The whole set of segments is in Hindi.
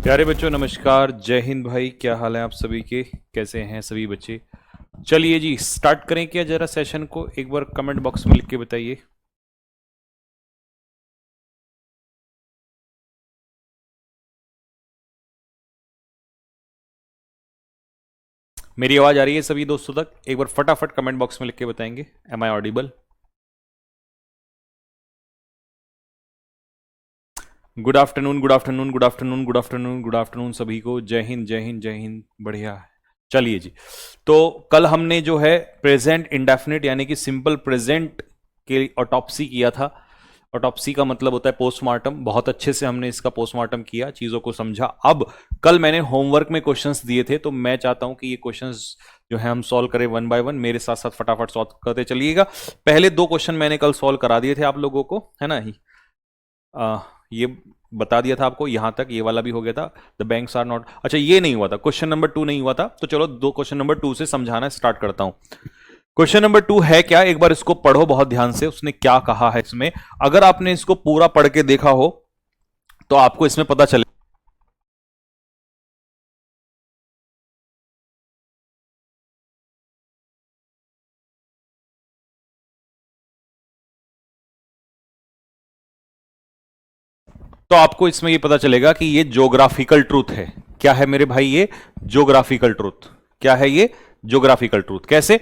प्यारे बच्चों नमस्कार, जय हिंद भाई। क्या हाल है आप सभी के? कैसे हैं सभी बच्चे? चलिए जी स्टार्ट करें क्या जरा सेशन को? एक बार कमेंट बॉक्स में लिख के बताइए। मेरी आवाज आ रही है सभी दोस्तों तक? एक बार फटाफट कमेंट बॉक्स में लिख के बताएंगे, am I audible? Good afternoon, good afternoon, good afternoon, good afternoon, good afternoon सभी को। जय हिंद, जय हिंद, जय हिंद। बढ़िया है। चलिए जी, तो कल हमने जो है प्रेजेंट इंडेफिनिट यानी कि सिंपल प्रेजेंट के ऑटोप्सी किया था। ऑटोप्सी का मतलब होता है पोस्टमार्टम। बहुत अच्छे से हमने इसका पोस्टमार्टम किया, चीजों को समझा। अब कल मैंने होमवर्क में क्वेश्चंस दिए थे, तो मैं चाहता हूं कि ये क्वेश्चंस जो है हम सॉल्व करें वन बाय वन। मेरे साथ साथ फटाफट सॉल्व करते चलिएगा। पहले दो क्वेश्चन मैंने कल सॉल्व करा दिए थे आप लोगों को, है ना? ये बता दिया था आपको, यहां तक ये वाला भी हो गया था। द बैंक्स आर नॉट, अच्छा ये नहीं हुआ था, क्वेश्चन नंबर 2 नहीं हुआ था। तो चलो दो क्वेश्चन नंबर 2 से समझाना स्टार्ट करता हूं। क्वेश्चन नंबर 2 है क्या, एक बार इसको पढ़ो बहुत ध्यान से। उसने क्या कहा है इसमें? अगर आपने इसको पूरा पढ़ के देखा हो तो आपको इसमें पता चले। तो आपको इसमें ये पता चलेगा कि ये ज्योग्राफिकल ट्रूथ है। क्या है मेरे भाई? ये ज्योग्राफिकल ट्रूथ। क्या है ये? Geographical truth. कैसे?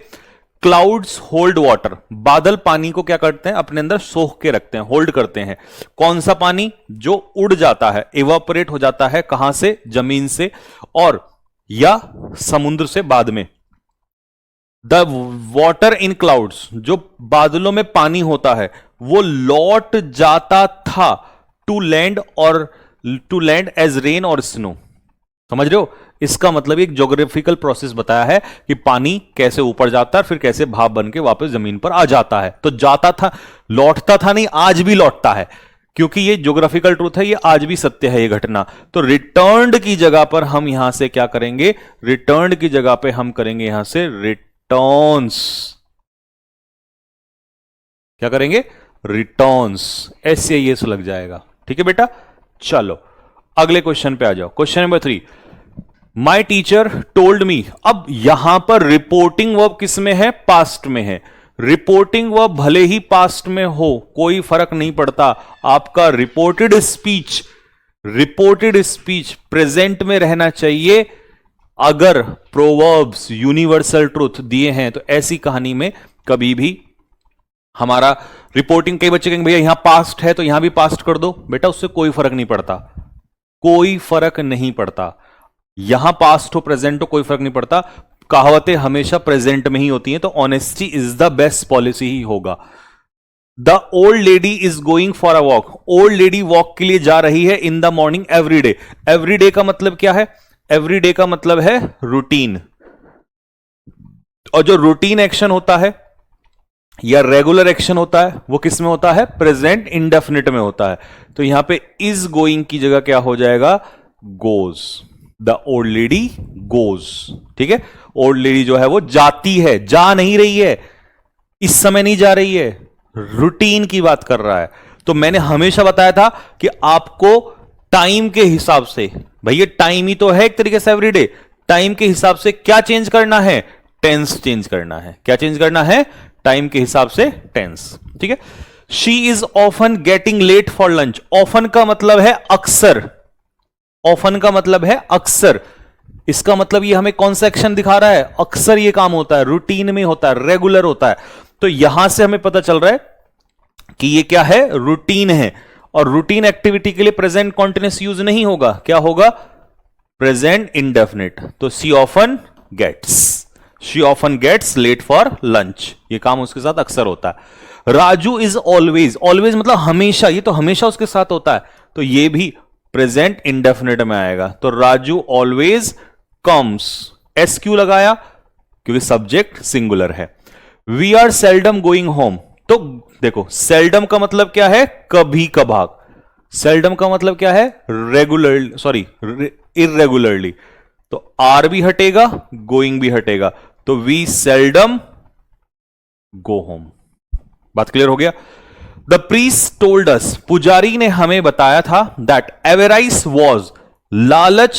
क्लाउड्स होल्ड वाटर, बादल पानी को क्या करते हैं? अपने अंदर सोख के रखते हैं, होल्ड करते हैं। कौन सा पानी? जो उड़ जाता है, इवापोरेट हो जाता है। कहां से? जमीन से और या समुद्र से बाद में। द वॉटर इन क्लाउड्स, जो बादलों में पानी होता है वो लौट जाता था टू लैंड और टू लैंड एज रेन और स्नो। समझ रहे हो? इसका मतलब एक ज्योग्राफिकल प्रोसेस बताया है कि पानी कैसे ऊपर जाता है फिर कैसे भाप बन के वापस जमीन पर आ जाता है। तो जाता था, लौटता था नहीं, आज भी लौटता है। क्योंकि ये ज्योग्राफिकल ट्रूथ है, ये आज भी सत्य है ये घटना। तो रिटर्न्ड की जगह पर हम यहां से क्या करेंगे? रिटर्न्ड की जगह पे हम करेंगे यहां से रिटर्न्स। क्या करेंगे? रिटर्न्स। एस लग जाएगा। ठीक है बेटा? चलो अगले क्वेश्चन पे आ जाओ। Question number 3, my teacher told me. अब यहां पर रिपोर्टिंग वर्ब किस में है? पास्ट में है। रिपोर्टिंग वर्ब भले ही पास्ट में हो कोई फर्क नहीं पड़ता। आपका रिपोर्टेड स्पीच प्रेजेंट में रहना चाहिए। अगर प्रोवर्ब्स यूनिवर्सल ट्रूथ दिए हैं तो ऐसी कहानी में कभी भी हमारा रिपोर्टिंग, कई बच्चे कहेंगे भैया यहां पास्ट है तो यहां भी पास्ट कर दो। बेटा उससे कोई फर्क नहीं पड़ता, कोई फर्क नहीं पड़ता। यहां पास्ट हो प्रेजेंट हो कोई फर्क नहीं पड़ता। कहावतें हमेशा प्रेजेंट में ही होती हैं, तो honesty is the best policy ही होगा। The old lady is going for a walk. Old lady walk के लिए जा रही है in the morning every day. Every day का मतलब क्या है? एवरी डे का मतलब है रूटीन। और जो रूटीन एक्शन होता है या रेगुलर एक्शन होता है वो किस में होता है? प्रेजेंट इंडेफिनिट में होता है। तो यहां पे इज गोइंग की जगह क्या हो जाएगा? Goes. The old lady goes. ठीक है? ओल्ड लेडी जो है वो जाती है, जा नहीं रही है, इस समय नहीं जा रही है, रूटीन की बात कर रहा है। तो मैंने हमेशा बताया था कि आपको टाइम के हिसाब से, भैया टाइम ही तो है एक तरीके से एवरीडे, टाइम के हिसाब से क्या चेंज करना है? टेंस चेंज करना है। क्या चेंज करना है? टाइम के हिसाब से टेंस। ठीक है? She is often getting late for lunch. Often का मतलब है अक्सर। ऑफन का मतलब है अक्सर। इसका मतलब ये हमें कौन सा एक्शन दिखा रहा है? अक्सर ये काम होता है, रूटीन में होता है, रेगुलर होता है। तो यहां से हमें पता चल रहा है कि ये क्या है? रूटीन है। और रूटीन एक्टिविटी के लिए प्रेजेंट कॉन्टिन्यूस यूज नहीं होगा। क्या होगा? Present indefinite. तो she often gets late for lunch. ये काम उसके साथ अक्सर होता है। राजू इज ऑलवेज, ऑलवेज मतलब हमेशा, ये तो हमेशा उसके साथ होता है। तो ये भी प्रेजेंट इंडेफिनिट में आएगा। तो राजू ऑलवेज कम्स। एस क्यों लगाया? क्योंकि सब्जेक्ट सिंगुलर है। We are seldom going home. तो देखो सेल्डम का मतलब क्या है? कभी कभार। सेल्डम का मतलब क्या है? Regular, sorry irregularly. तो आर भी हटेगा, गोइंग भी हटेगा। तो वी सेल्डम गो होम। बात क्लियर हो गया? द प्रीस्ट टोल्ड अस, पुजारी ने हमें बताया था दैट एवेराइस वॉज, लालच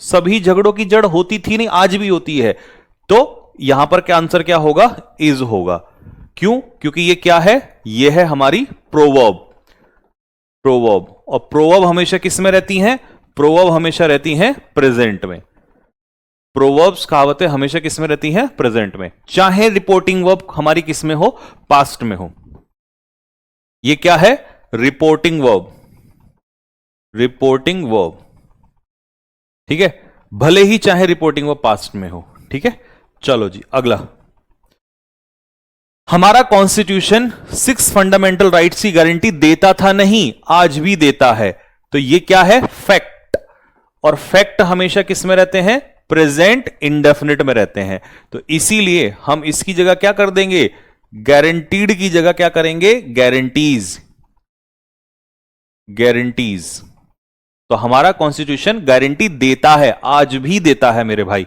सभी झगड़ों की जड़ होती थी नहीं, आज भी होती है। तो यहां पर क्या आंसर क्या होगा? इज होगा। क्यों? क्योंकि ये क्या है? ये है हमारी प्रोवर्ब। प्रोवर्ब, और प्रोवर्ब हमेशा किस में रहती हैं? प्रोवर्ब हमेशा रहती हैं प्रेजेंट में। प्रोवर्ब्स कहावतें हमेशा किस में रहती हैं? प्रेजेंट में, चाहे रिपोर्टिंग वर्ब हमारी किस में हो? पास्ट में हो। ये क्या है? Reporting verb. रिपोर्टिंग वर्ब, ठीक है, भले ही चाहे रिपोर्टिंग वर्ब पास्ट में हो। ठीक है, चलो जी अगला। हमारा कॉन्स्टिट्यूशन 6 फंडामेंटल राइट्स की गारंटी देता था नहीं, आज भी देता है। तो ये क्या है? फैक्ट। और फैक्ट हमेशा किस में रहते हैं? प्रेजेंट इंडेफिनिट में रहते हैं। तो इसीलिए हम इसकी जगह क्या कर देंगे? गारंटीड की जगह क्या करेंगे? गारंटीज। गारंटीज। तो हमारा कॉन्स्टिट्यूशन गारंटी देता है, आज भी देता है मेरे भाई।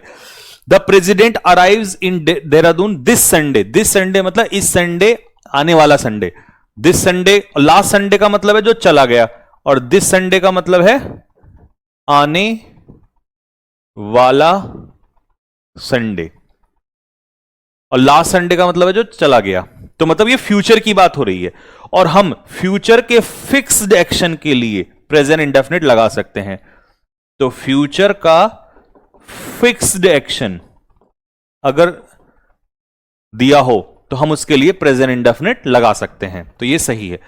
The president arrives in Dehradun this Sunday. This Sunday मतलब इस संडे, आने वाला Sunday. This Sunday, last Sunday का मतलब है जो चला गया, और दिस संडे का मतलब है आने वाला संडे, और लास्ट संडे का मतलब है जो चला गया। तो मतलब ये फ्यूचर की बात हो रही है, और हम फ्यूचर के फिक्स्ड एक्शन के लिए प्रेजेंट इंडेफिनिट लगा सकते हैं। तो फ्यूचर का फिक्स्ड एक्शन अगर दिया हो तो हम उसके लिए प्रेजेंट इंडेफिनिट लगा सकते हैं। तो ये सही है।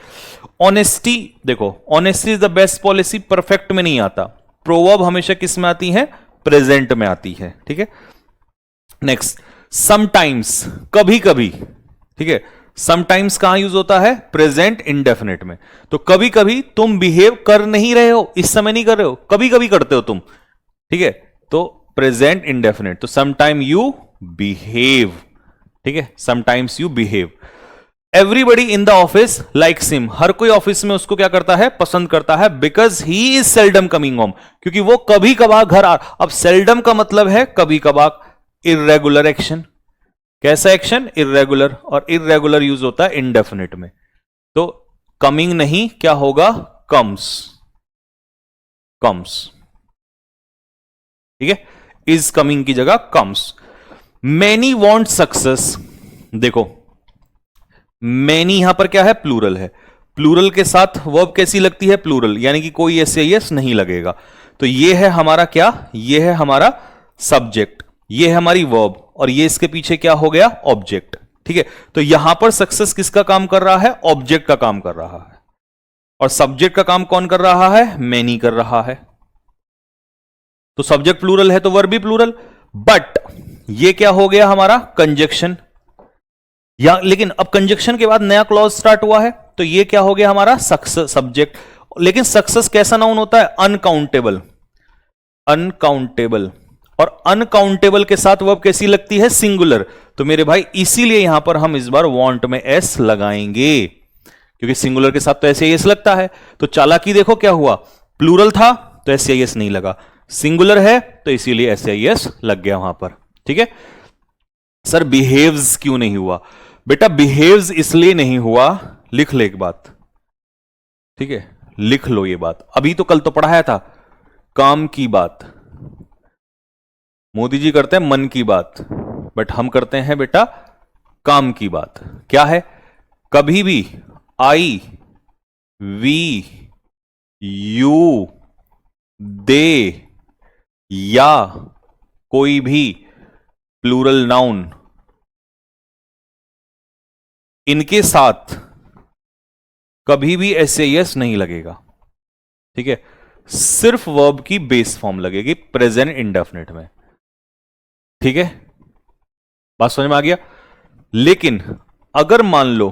ऑनेस्टी, देखो honesty is the best policy, perfect में नहीं आता। प्रोवर्ब हमेशा किस में आती है? प्रेजेंट में आती है। ठीक है, नेक्स्ट, समटाइम्स, कभी कभी। ठीक है, समटाइम्स कहां यूज होता है? प्रेजेंट इंडेफिनिट में। तो कभी कभी तुम बिहेव कर नहीं रहे हो, इस समय नहीं कर रहे हो, कभी कभी करते हो तुम। ठीक है, तो प्रेजेंट इंडेफिनिट, तो समटाइम यू बिहेव। ठीक है, sometimes you behave. Everybody in the office likes him, हर कोई ऑफिस में उसको क्या करता है? पसंद करता है। Because he is seldom coming home, क्योंकि वो कभी कभार घर आ। अब सेल्डम का मतलब है कभी कभार। इर्रेगुलर एक्शन, कैसा एक्शन? इर्रेगुलर, और इर्रेगुलर यूज होता है इंडेफिनिट में। तो कमिंग नहीं, क्या होगा? कम्स। कम्स। ठीक है, इज कमिंग की जगह कम्स। मैनी वॉन्ट सक्सेस, देखो मैनी यहां पर क्या है? प्लूरल है। प्लूरल के साथ वर्ब कैसी लगती है? प्लूरल, यानी कि कोई एस नहीं लगेगा। तो ये है हमारा क्या? ये है हमारा सब्जेक्ट, ये है हमारी वर्ब, और ये इसके पीछे क्या हो गया? ऑब्जेक्ट। ठीक है, तो यहां पर सक्सेस किसका काम कर रहा है? ऑब्जेक्ट का काम कर रहा है। और सब्जेक्ट का काम कौन कर रहा है? मैनी कर रहा है। तो सब्जेक्ट प्लूरल है तो वर्ब भी प्लूरल। बट ये क्या हो गया हमारा? कंजक्शन। या लेकिन अब कंजक्शन के बाद नया क्लॉज स्टार्ट हुआ है, तो ये क्या हो गया हमारा? Success, subject. लेकिन सक्सेस कैसा नाउन होता है? अनकाउंटेबल। अनकाउंटेबल, और अनकाउंटेबल के साथ वर्ब कैसी लगती है? सिंगुलर। तो मेरे भाई इसीलिए यहां पर हम इस बार वांट में एस लगाएंगे, क्योंकि सिंगुलर के साथ तो एस लगता है। तो चालाकी देखो क्या हुआ? प्लूरल था तो एस नहीं लगा, सिंगुलर है तो इसीलिए एस लग गया वहां पर। ठीक है सर, बिहेव्स क्यों नहीं हुआ? बेटा बिहेव्स इसलिए नहीं हुआ, लिख ले एक बात। ठीक है, लिख लो ये बात। अभी तो कल तो पढ़ाया था काम की बात, मोदी जी करते हैं मन की बात, बट हम करते हैं बेटा काम की बात। क्या है? कभी भी आई, वी, यू, दे या कोई भी प्लूरल नाउन, इनके साथ कभी भी एस नहीं लगेगा। ठीक है, सिर्फ वर्ब की बेस फॉर्म लगेगी प्रेजेंट इंडेफिनिट में। ठीक है, बात समझ में आ गया? लेकिन अगर मान लो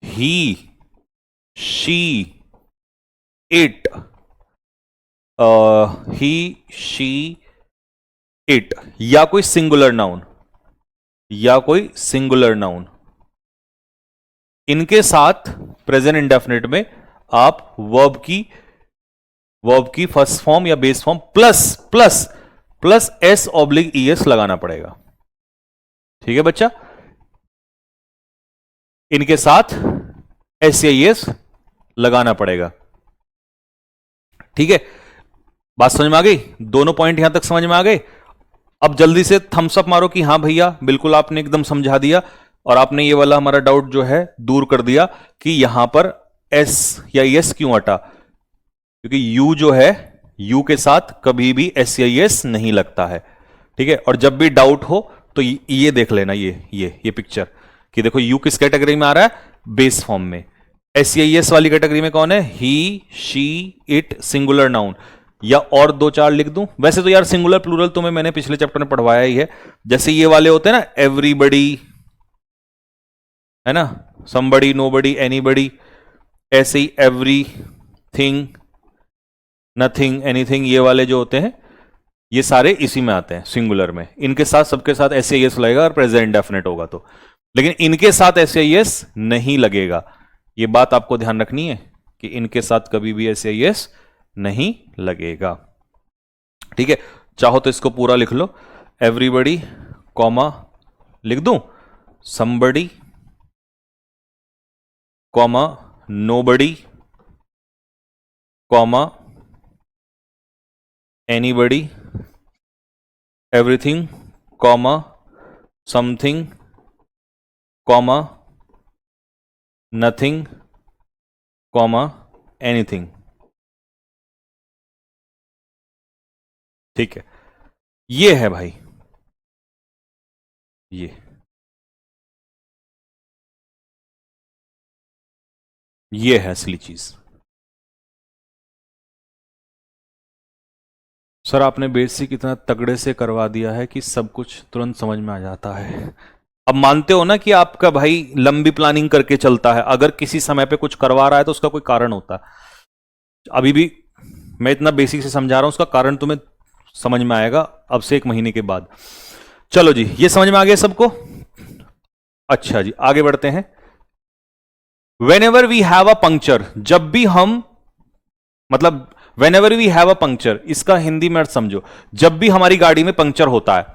he, she, it, he, she, it, या कोई सिंगुलर नाउन, या कोई सिंगुलर नाउन, इनके साथ प्रेजेंट इंडेफिनिट में आप वर्ब की फर्स्ट फॉर्म या base form plus S oblique ES लगाना पड़ेगा। ठीक है बच्चा, इनके साथ एस लगाना पड़ेगा। ठीक है, बात समझ में आ गई? दोनों पॉइंट यहां तक समझ में आ गए? अब जल्दी से थम्स अप मारो कि हां भैया बिल्कुल आपने एकदम समझा दिया और आपने ये वाला हमारा डाउट जो है दूर कर दिया कि यहां पर एस या एस क्यों हटा, क्योंकि यू जो है यू के साथ कभी भी एस या एस नहीं लगता है। ठीक है, और जब भी डाउट हो तो ये देख लेना, ये पिक्चर कि देखो यू किस कैटेगरी में आ रहा है, बेस फॉर्म में। एस या एस वाली कैटेगरी में कौन है, ही, शी, इट, सिंगुलर नाउन। या और दो चार लिख दूं, वैसे तो यार सिंगुलर प्लूरल तुम्हें मैंने पिछले चैप्टर में पढ़वाया ही है, जैसे ये वाले होते हैं ना, एवरीबडी है ना, समबडी, नोबडी, एनीबडी, ऐसे ही एवरीथिंग, नथिंग, एनीथिंग, ये वाले जो होते हैं ये सारे इसी में आते हैं सिंगुलर में। इनके साथ सबके साथ एस एस लगेगा और प्रेजेंट इंडेफिनिट होगा तो, लेकिन इनके साथ एस एस नहीं लगेगा। ये बात आपको ध्यान रखनी है कि इनके साथ कभी भी एस एस नहीं लगेगा। ठीक है, चाहो तो इसको पूरा लिख लो, एवरीबडी कॉमा लिख दूं, somebody comma nobody comma anybody, everything comma something comma nothing comma anything. ठीक है, ये है भाई, ये है असली चीज। सर आपने बेसिक इतना तगड़े से करवा दिया है कि सब कुछ तुरंत समझ में आ जाता है। अब मानते हो ना कि आपका भाई लंबी प्लानिंग करके चलता है, अगर किसी समय पे कुछ करवा रहा है तो उसका कोई कारण होता है। अभी भी मैं इतना बेसिक से समझा रहा हूं, उसका कारण तुम्हें समझ में आएगा अब से 1 महीने के बाद। चलो जी, ये समझ में आ गया सबको? अच्छा जी, आगे बढ़ते हैं। Whenever we have a puncture, जब भी हम, मतलब whenever we have a puncture, इसका हिंदी में अर्थ समझो, जब भी हमारी गाड़ी में पंक्चर होता है,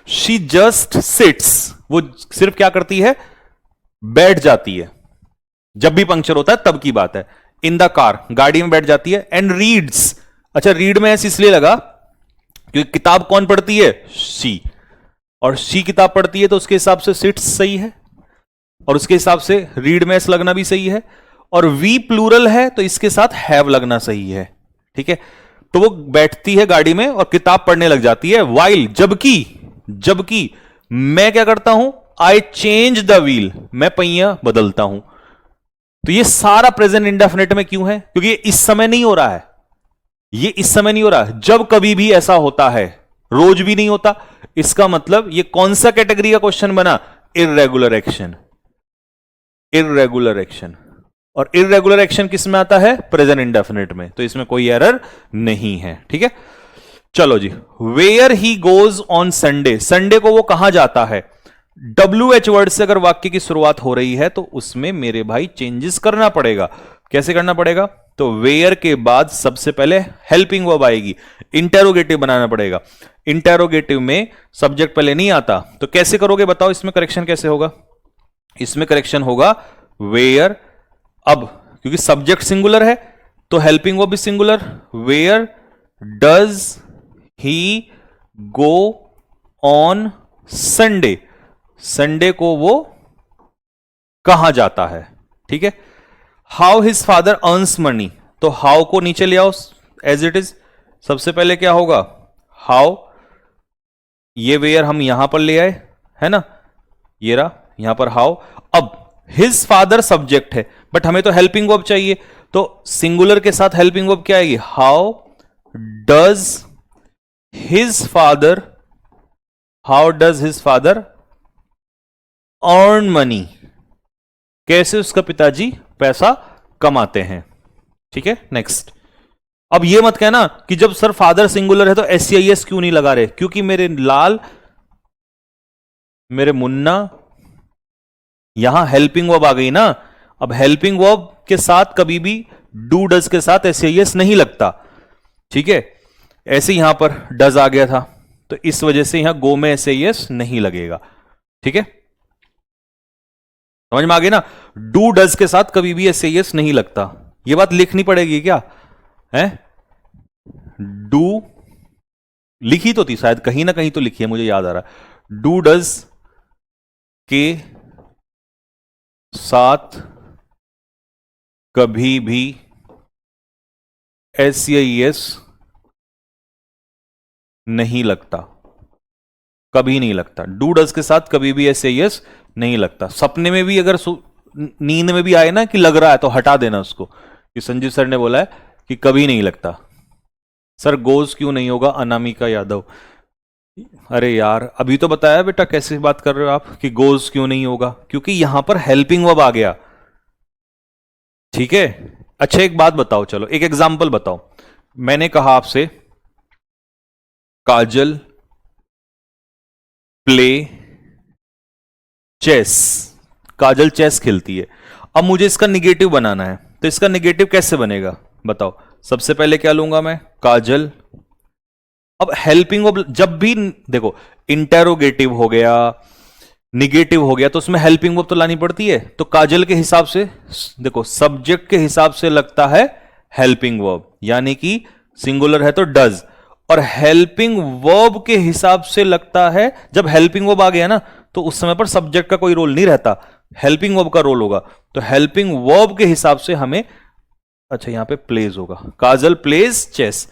शी जस्ट सिट्स, वो सिर्फ क्या करती है, बैठ जाती है। जब भी पंक्चर होता है तब की बात है। इन द कार, गाड़ी में बैठ जाती है, एंड रीड्स, अच्छा रीड में ऐसे इसलिए लगा क्योंकि किताब कौन पढ़ती है, शी, और शी किताब पढ़ती है तो उसके हिसाब से सिट्स सही है, और उसके हिसाब से रीड में ऐसे लगना भी सही है, और वी प्लूरल है तो इसके साथ हैव लगना सही है। ठीक है, तो वो बैठती है गाड़ी में और किताब पढ़ने लग जाती है। वाइल, जबकि मैं क्या करता हूं, आई चेंज द व्हील, मैं पहिया बदलता हूं। तो ये सारा प्रेजेंट इंडेफिनिट में क्यों है, क्योंकि ये इस समय नहीं हो रहा है, ये इस समय नहीं हो रहा है, जब कभी भी ऐसा होता है, रोज भी नहीं होता। इसका मतलब ये कौन सा कैटेगरी का क्वेश्चन बना, इर्रेगुलर एक्शन। इर्रेगुलर एक्शन, और इर्रेगुलर एक्शन किस में आता है, प्रेजेंट इंडेफिनिट में, तो इसमें कोई एरर नहीं है। ठीक है, चलो जी, where he goes on Sunday, Sunday को वो कहां जाता है। WH वर्ड से अगर वाक्य की शुरुआत हो रही है तो उसमें मेरे भाई चेंजेस करना पड़ेगा। कैसे करना पड़ेगा, तो वेयर के बाद सबसे पहले हेल्पिंग वर्ब आएगी, इंटेरोगेटिव बनाना पड़ेगा। इंटेरोगेटिव में सब्जेक्ट पहले नहीं आता, तो कैसे करोगे बताओ, इसमें करेक्शन कैसे होगा, इसमें करेक्शन होगा वेयर, अब क्योंकि सब्जेक्ट सिंगुलर है तो हेल्पिंग वर्ब भी singular, where does he go on Sunday, Sunday को वो कहां जाता है। ठीक है, how his father earns money, तो हाउ को नीचे ले आओ एज इट इज, सबसे पहले क्या होगा, हाउ, ये वेयर हम यहां पर ले आए है ना, ये रहा यहां पर हाउ। अब हिज फादर सब्जेक्ट है बट हमें तो हेल्पिंग वर्ब चाहिए, तो सिंगुलर के साथ हेल्पिंग वर्ब क्या आएगी, how does his father, how does his father earn money, कैसे उसका पिताजी पैसा कमाते हैं। ठीक है, नेक्स्ट। अब ये मत कहना कि जब सर फादर सिंगुलर है तो SCIS क्यों नहीं लगा रहे, क्योंकि मेरे लाल, मेरे मुन्ना, यहां हेल्पिंग वर्ब आ गई ना। अब हेल्पिंग वर्ब के साथ कभी भी डू डज के साथ SCIS नहीं लगता। ठीक है, ऐसे यहां पर डज आ गया था तो इस वजह से यहां गो में SCIS नहीं लगेगा। ठीक है, समझ में आ गई ना, डू डज के साथ कभी भी SCIS नहीं लगता। यह बात लिखनी पड़ेगी क्या है, डू लिखी तो थी शायद, कहीं ना कहीं तो लिखी है, मुझे याद आ रहा। डू डज के साथ कभी भी एस या एस नहीं लगता, कभी नहीं लगता। डू डज के साथ कभी भी एस या एस नहीं लगता। सपने में भी अगर नींद में भी आए ना कि लग रहा है तो हटा देना उसको, कि संजीव सर ने बोला है कि कभी नहीं लगता। सर गोज क्यों नहीं होगा, अनामिका यादव। अरे यार अभी तो बताया बेटा, कैसे बात कर रहे हो आप कि गोज क्यों नहीं होगा, क्योंकि यहां पर हेल्पिंग वर्ब आ गया। ठीक है, अच्छा एक बात बताओ, चलो एक एग्जांपल बताओ। मैंने कहा आपसे काजल प्ले चेस, काजल चेस खेलती है। अब मुझे इसका निगेटिव बनाना है, तो इसका निगेटिव कैसे बनेगा बताओ। सबसे पहले क्या लूंगा मैं, काजल। अब हेल्पिंग वर्ब जब भी देखो, इंटेरोगेटिव हो गया, निगेटिव हो गया, तो उसमें हेल्पिंग वर्ब तो लानी पड़ती है। तो काजल के हिसाब से देखो, सब्जेक्ट के हिसाब से लगता है हेल्पिंग वर्ब, यानी कि सिंगुलर है तो डज, और हेल्पिंग वर्ब के हिसाब से लगता है, जब हेल्पिंग वर्ब आ गया ना तो उस समय पर सब्जेक्ट का कोई रोल नहीं रहता, हेल्पिंग वर्ब का रोल होगा। तो हेल्पिंग वर्ब के हिसाब से हमें, अच्छा यहां पे प्लेज होगा, काजल प्लेज चेस।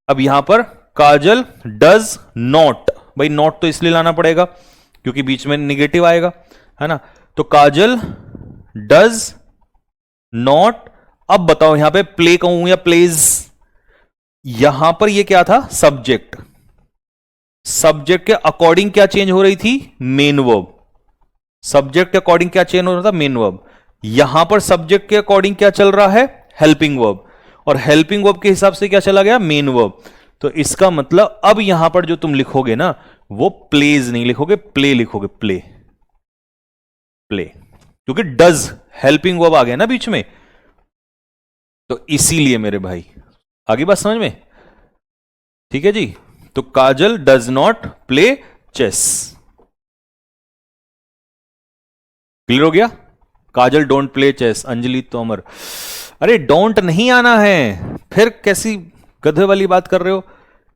अब यहां पर काजल डज नॉट, भाई नॉट तो इसलिए लाना पड़ेगा क्योंकि बीच में निगेटिव आएगा, है ना। तो काजल डज नॉट। अब बताओ यहां पे प्ले कहूं या प्लेज, यहां पर ये क्या था, सब्जेक्ट। सब्जेक्ट के अकॉर्डिंग क्या चेंज हो रही थी, मेन वर्ब। सब्जेक्ट के अकॉर्डिंग क्या चेंज हो रहा था, मेन वर्ब। यहां पर सब्जेक्ट के अकॉर्डिंग क्या चल रहा है, हेल्पिंग वर्ब, और हेल्पिंग वर्ब के हिसाब से क्या चला गया, मेन वर्ब। तो इसका मतलब अब यहां पर जो तुम लिखोगे ना, वो प्लेज नहीं लिखोगे, प्ले लिखोगे, प्ले प्ले, क्योंकि डज हेल्पिंग वर्ब आ गया ना बीच में। तो इसीलिए मेरे भाई, आगे बात समझ में, ठीक है जी। तो Kajal does not play chess, clear हो गया। Kajal don't play chess, Anjali Tomar. अरे डोंट नहीं आना है, फिर कैसी गधे वाली बात कर रहे हो।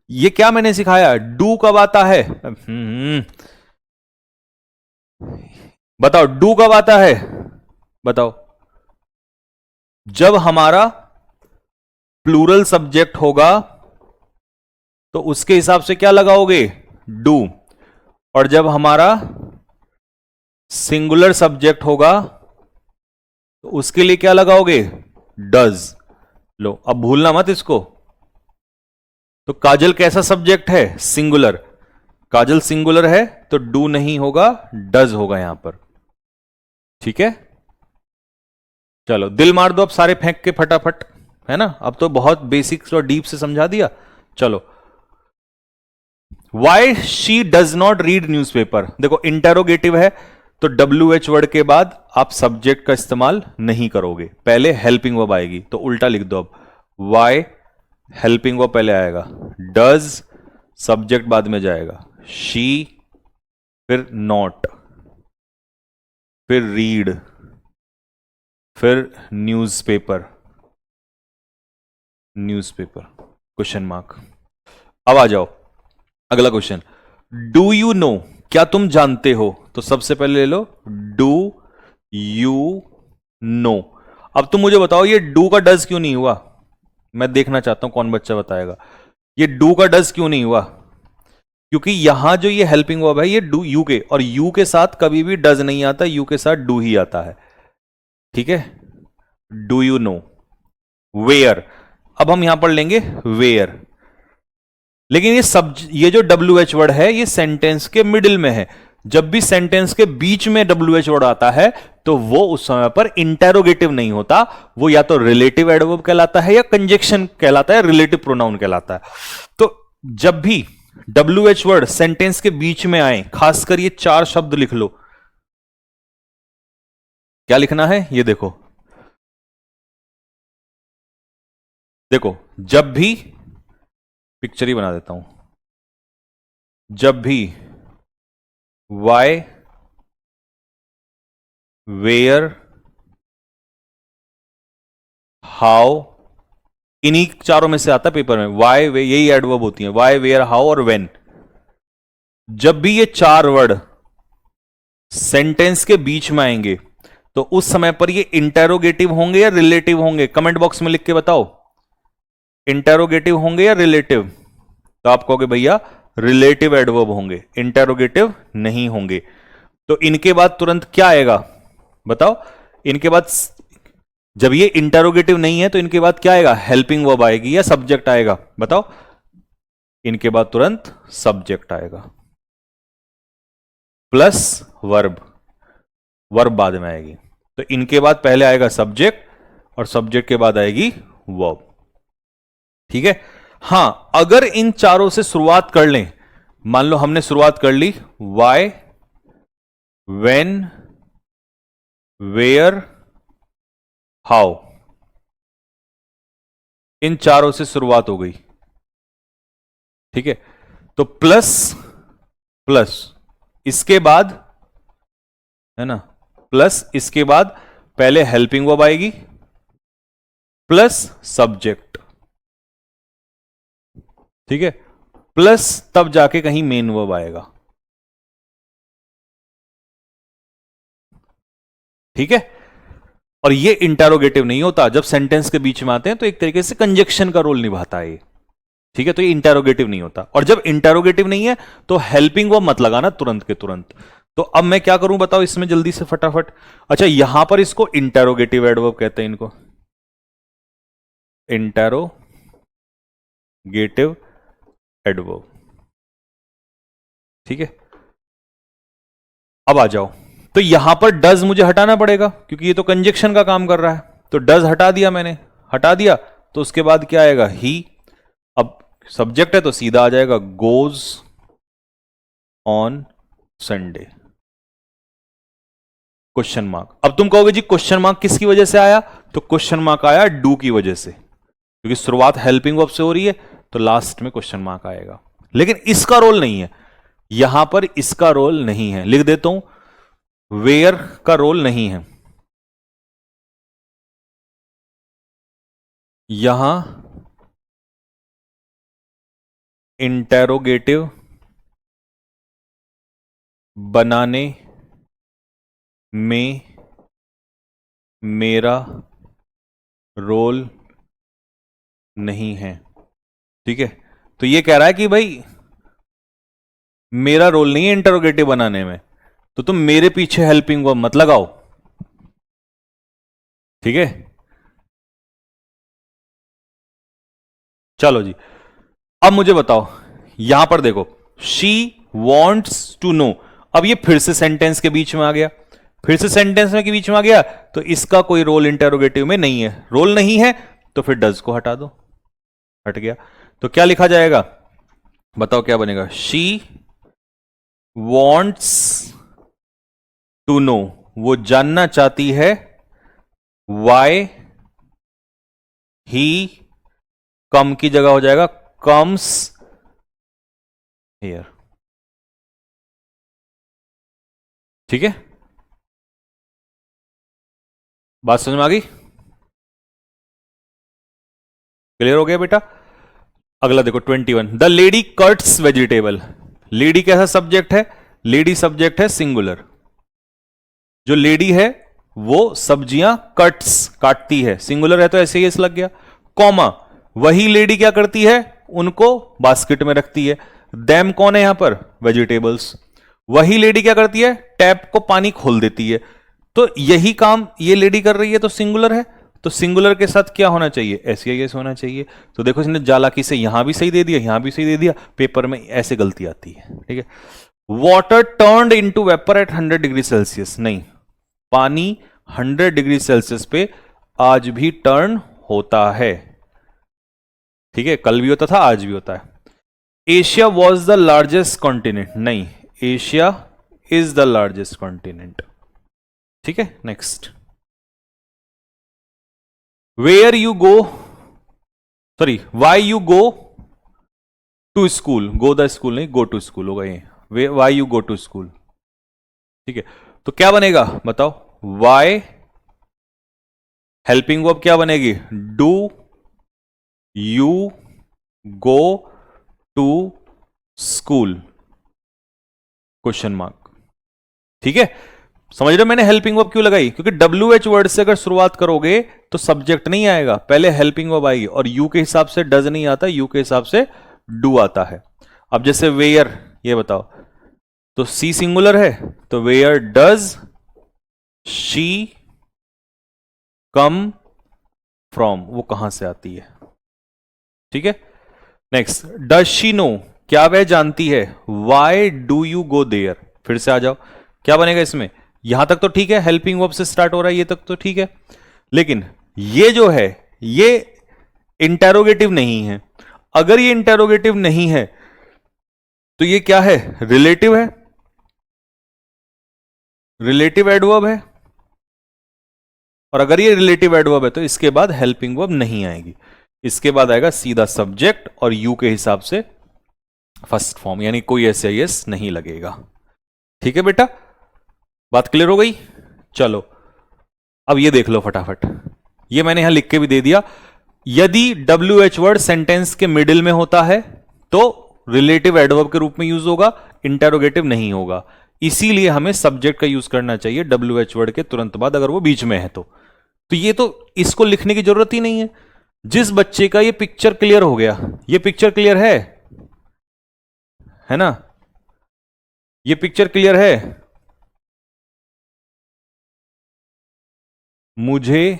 ये क्या मैंने सिखाया, डू कब आता है, बताओ डू कब आता है, बताओ। जब हमारा प्लूरल सब्जेक्ट होगा तो उसके हिसाब से क्या लगाओगे, डू। और जब हमारा सिंगुलर सब्जेक्ट होगा तो उसके लिए क्या लगाओगे, डज। लो अब भूलना मत इसको। तो काजल कैसा सब्जेक्ट है, सिंगुलर। काजल सिंगुलर है तो डू नहीं होगा, डज होगा यहां पर, ठीक है। चलो दिल मार दो अब सारे फेंक के फटाफट, है ना। अब तो बहुत बेसिक्स और डीप से समझा दिया। चलो, why she does not read newspaper, देखो इंटेरोगेटिव है तो WH वर्ड के बाद आप सब्जेक्ट का इस्तेमाल नहीं करोगे, पहले हेल्पिंग वर्ब आएगी। तो उल्टा लिख दो अब, वाई हेल्पिंग वर्ब पहले आएगा, डज सब्जेक्ट बाद में जाएगा, शी फिर नॉट, फिर रीड, फिर न्यूज़पेपर, न्यूज़पेपर क्वेश्चन मार्क। अब आ जाओ अगला क्वेश्चन, डू यू नो, क्या तुम जानते हो। तो सबसे पहले ले लो डू यू नो। अब तुम मुझे बताओ ये डू का डज क्यों नहीं हुआ, मैं देखना चाहता हूं कौन बच्चा बताएगा। ये डू का डज क्यों नहीं हुआ, क्योंकि यहां जो ये हेल्पिंग वर्ब है ये डू यू के, और यू के साथ कभी भी डज नहीं आता, यू के साथ डू ही आता है, ठीक है। डू यू नो, वेयर, अब हम यहां पर लेंगे वेयर। लेकिन ये जो WH वर्ड है ये सेंटेंस के मिडिल में है। जब भी सेंटेंस के बीच में WH वर्ड आता है तो वो उस समय पर इंटेरोगेटिव नहीं होता, वो या तो रिलेटिव एडवर्ब कहलाता है या कंजक्शन कहलाता है, रिलेटिव प्रोनाउन कहलाता है। तो जब भी WH वर्ड सेंटेंस के बीच में आए, खासकर ये 4 शब्द लिख लो, क्या लिखना है ये देखो, देखो जब भी, पिक्चर ही बना देता हूं, जब भी वाई वेयर हाउ इन्हीं चारों में से आता है पेपर में, वाई वे, यही एडवर्ब होती है, वाई वेयर हाउ और व्हेन। जब भी ये चार वर्ड सेंटेंस के बीच में आएंगे तो उस समय पर ये इंटेरोगेटिव होंगे या रिलेटिव होंगे? कमेंट बॉक्स में लिख के बताओ, इंटेरोगेटिव होंगे या रिलेटिव? तो आप कहोगे भैया रिलेटिव एडवर्ब होंगे, इंटेरोगेटिव नहीं होंगे। तो इनके बाद तुरंत क्या आएगा बताओ? इनके बाद जब ये इंटेरोगेटिव नहीं है तो इनके बाद क्या आएगा? हेल्पिंग वर्ब आएगी या सब्जेक्ट आएगा? बताओ। इनके बाद तुरंत सब्जेक्ट आएगा प्लस वर्ब, वर्ब बाद में आएगी। तो इनके बाद पहले आएगा सब्जेक्ट और सब्जेक्ट के बाद आएगी वर्ब। ठीक है। हां, अगर इन चारों से शुरुआत कर लें, मान लो हमने शुरुआत कर ली वाई, व्हेन, वेयर, हाउ, इन चारों से शुरुआत हो गई। ठीक है। तो प्लस प्लस इसके बाद, है ना, प्लस इसके बाद पहले हेल्पिंग वर्ब आएगी प्लस सब्जेक्ट। ठीक है। प्लस तब जाके कहीं मेन वर्ब आएगा। ठीक है। और ये इंटेरोगेटिव नहीं होता, जब सेंटेंस के बीच में आते हैं तो एक तरीके से कंजक्शन का रोल निभाता है ये। ठीक है। तो ये इंटेरोगेटिव नहीं होता, और जब इंटेरोगेटिव नहीं है तो हेल्पिंग वर्ब मत लगाना तुरंत के तुरंत। तो अब मैं क्या करूं बताओ इसमें जल्दी से फटाफट। अच्छा, यहां पर इसको इंटेरोगेटिव एडवर्ब कहते हैं, इनको इंटेरोगेटिव एडवर्ब। ठीक है। अब आ जाओ, तो यहां पर डज मुझे हटाना पड़ेगा क्योंकि ये तो कंजक्शन का काम कर रहा है। तो डज हटा दिया मैंने, हटा दिया, तो उसके बाद क्या आएगा? ही। अब सब्जेक्ट है तो सीधा आ जाएगा goes on Sunday, question mark. अब तुम कहोगे जी क्वेश्चन मार्क किसकी वजह से आया? तो क्वेश्चन मार्क आया डू की वजह से, क्योंकि शुरुआत हेल्पिंग वर्ब से हो रही है तो लास्ट में क्वेश्चन मार्क आएगा। लेकिन इसका रोल नहीं है यहां पर, इसका रोल नहीं है। लिख देता हूं, वेयर का रोल नहीं है यहां। इंटेरोगेटिव बनाने में मेरा रोल नहीं है। ठीक है। तो ये कह रहा है कि भाई मेरा रोल नहीं है इंटेरोगेटिव बनाने में, तो तुम मेरे पीछे हेल्पिंग वर्ब मत लगाओ। ठीक है। चलो जी, अब मुझे बताओ, यहां पर देखो, शी वॉन्ट्स टू नो। अब ये फिर से सेंटेंस के बीच में आ गया, फिर से सेंटेंस में के बीच में आ गया, तो इसका कोई रोल इंटेरोगेटिव में नहीं है। रोल नहीं है तो फिर डज को हटा दो, हट गया। तो क्या लिखा जाएगा बताओ, क्या बनेगा? शी वॉन्ट्स टू नो, वो जानना चाहती है, वाई ही, कम की जगह हो जाएगा कम्स हियर। ठीक है। बात समझ में आ गई? क्लियर हो गया बेटा? अगला देखो 21, the lady cuts vegetable. Lady कैसा सब्जेक्ट है? लेडी सब्जेक्ट है सिंगुलर। जो लेडी है वो सब्जियां कट्स, काटती है, सिंगुलर है तो ऐसे ही लग गया। कॉमा, वही लेडी क्या करती है? उनको बास्केट में रखती है। दैम कौन है यहां पर? वेजिटेबल्स। वही लेडी क्या करती है? टैप को पानी खोल देती है। तो यही काम ये लेडी कर रही है तो सिंगुलर है, तो सिंगुलर के साथ क्या होना चाहिए? एसईएस होना चाहिए। तो देखो इसने चालाकी से यहां भी सही दे दिया, यहां भी सही दे दिया, पेपर में ऐसे गलती आती है। ठीक है। Water turned into vapour eight 100 degree Celsius, नहीं, पानी 100 डिग्री सेल्सियस पे आज भी टर्न होता है। ठीक है, कल भी होता था, आज भी होता है। Asia was the largest continent, नहीं, Asia is the largest continent. ठीक है। Next, where you go, sorry, why you go to school, go the school नहीं, गो टू स्कूल होगा ये, why you go to school. ठीक है। तो क्या बनेगा बताओ? वाई, हेल्पिंग वर्ब क्या बनेगी? Do you go to school, question mark. ठीक है, समझ रहे हो मैंने हेल्पिंग वर्ब क्यों लगाई? क्योंकि डब्ल्यू एच वर्ड से अगर शुरुआत करोगे तो सब्जेक्ट नहीं आएगा, पहले हेल्पिंग वर्ब आएगी, और यू के हिसाब से डज नहीं आता, यू के हिसाब से डू आता है। अब जैसे वेयर, ये बताओ, तो सी सिंगुलर है, तो where does she come from, वो कहां से आती है। ठीक है, नेक्स्ट, डज शी नो, क्या वह जानती है, why do you go there, फिर से आ जाओ, क्या बनेगा इसमें? यहां तक तो ठीक है, हेल्पिंग वर्ब से स्टार्ट हो रहा है, ये तक तो ठीक है, लेकिन ये जो है ये इंटेरोगेटिव नहीं है। अगर ये इंटेरोगेटिव नहीं है तो ये क्या है? रिलेटिव है, रिलेटिव एडवर्ब है, और अगर ये रिलेटिव एडवर्ब है तो इसके बाद हेल्पिंग वर्ब नहीं आएगी, इसके बाद आएगा सीधा सब्जेक्ट और यू के हिसाब से फर्स्ट फॉर्म, यानी कोई एस आई एस नहीं लगेगा। ठीक है बेटा, बात क्लियर हो गई? चलो अब ये देख लो फटाफट, ये मैंने यहां लिख के भी दे दिया। यदि डब्ल्यू एच वर्ड सेंटेंस के मिडिल में होता है तो रिलेटिव एडवर्ब के रूप में यूज होगा, इंटेरोगेटिव नहीं होगा, इसीलिए हमें सब्जेक्ट का यूज करना चाहिए डब्ल्यू एच वर्ड के तुरंत बाद, अगर वो बीच में है तो ये तो इसको लिखने की जरूरत ही नहीं है। जिस बच्चे का ये पिक्चर क्लियर हो गया, ये पिक्चर क्लियर है ना, ये पिक्चर क्लियर है, मुझे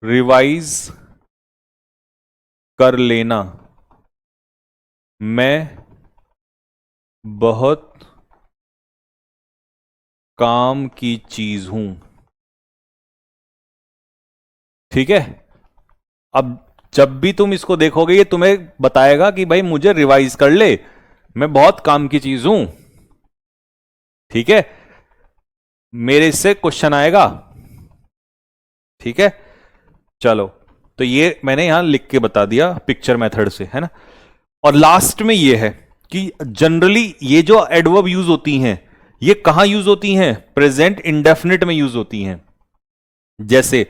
रिवाइज कर लेना, मैं बहुत काम की चीज हूं। ठीक है, अब जब भी तुम इसको देखोगे ये तुम्हें बताएगा कि भाई मुझे रिवाइज कर ले, मैं बहुत काम की चीज हूं। ठीक है, मेरे से क्वेश्चन आएगा। ठीक है, चलो, तो ये मैंने यहां लिख के बता दिया पिक्चर मेथड से, है ना। और लास्ट में ये है कि जनरली ये जो एडवर्ब यूज होती हैं ये कहां यूज होती हैं? प्रेजेंट इंडेफिनिट में यूज होती हैं, जैसे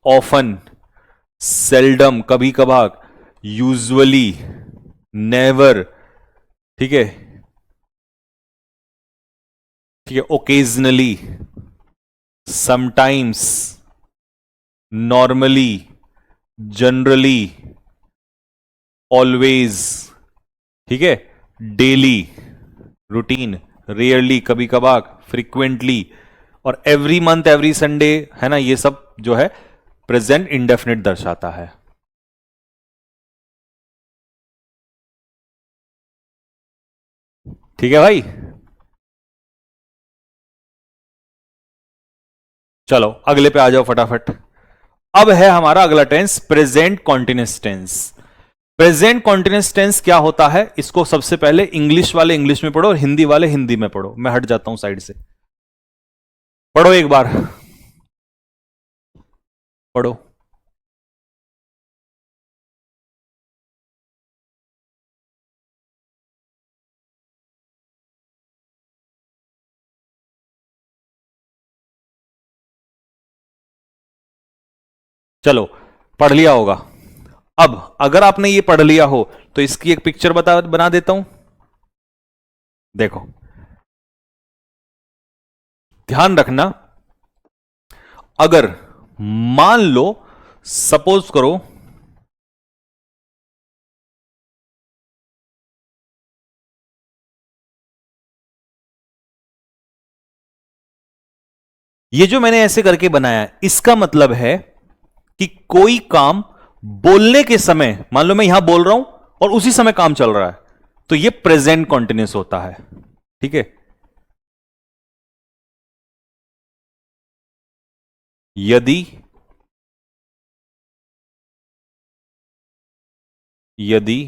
ऑफन, सेल्डम कभी कभार, यूजुअली, नेवर। ठीक है, ठीक है, occasionally, sometimes, normally, generally, always. ठीक है, डेली, रूटीन, रेयरली कभी कभार, फ्रीक्वेंटली, और एवरी मंथ, एवरी संडे, है ना, ये सब जो है प्रेजेंट इंडेफिनिट दर्शाता है। ठीक है भाई, चलो अगले पे आ जाओ फटाफट। अब है हमारा अगला tense present continuous tense. Present continuous tense क्या होता है, इसको सबसे पहले इंग्लिश वाले इंग्लिश में पढ़ो और हिंदी वाले हिंदी में पढ़ो। मैं हट जाता हूं साइड से, पढ़ो एक बार, पढ़ो। चलो, पढ़ लिया होगा। अब अगर आपने ये पढ़ लिया हो तो इसकी एक पिक्चर बना देता हूं, देखो, ध्यान रखना। अगर मान लो, सपोज करो, ये जो मैंने ऐसे करके बनाया इसका मतलब है कि कोई काम बोलने के समय, मान लो मैं यहां बोल रहा हूं और उसी समय काम चल रहा है, तो ये प्रेजेंट कॉन्टिन्यूस होता है। ठीक है, यदि यदि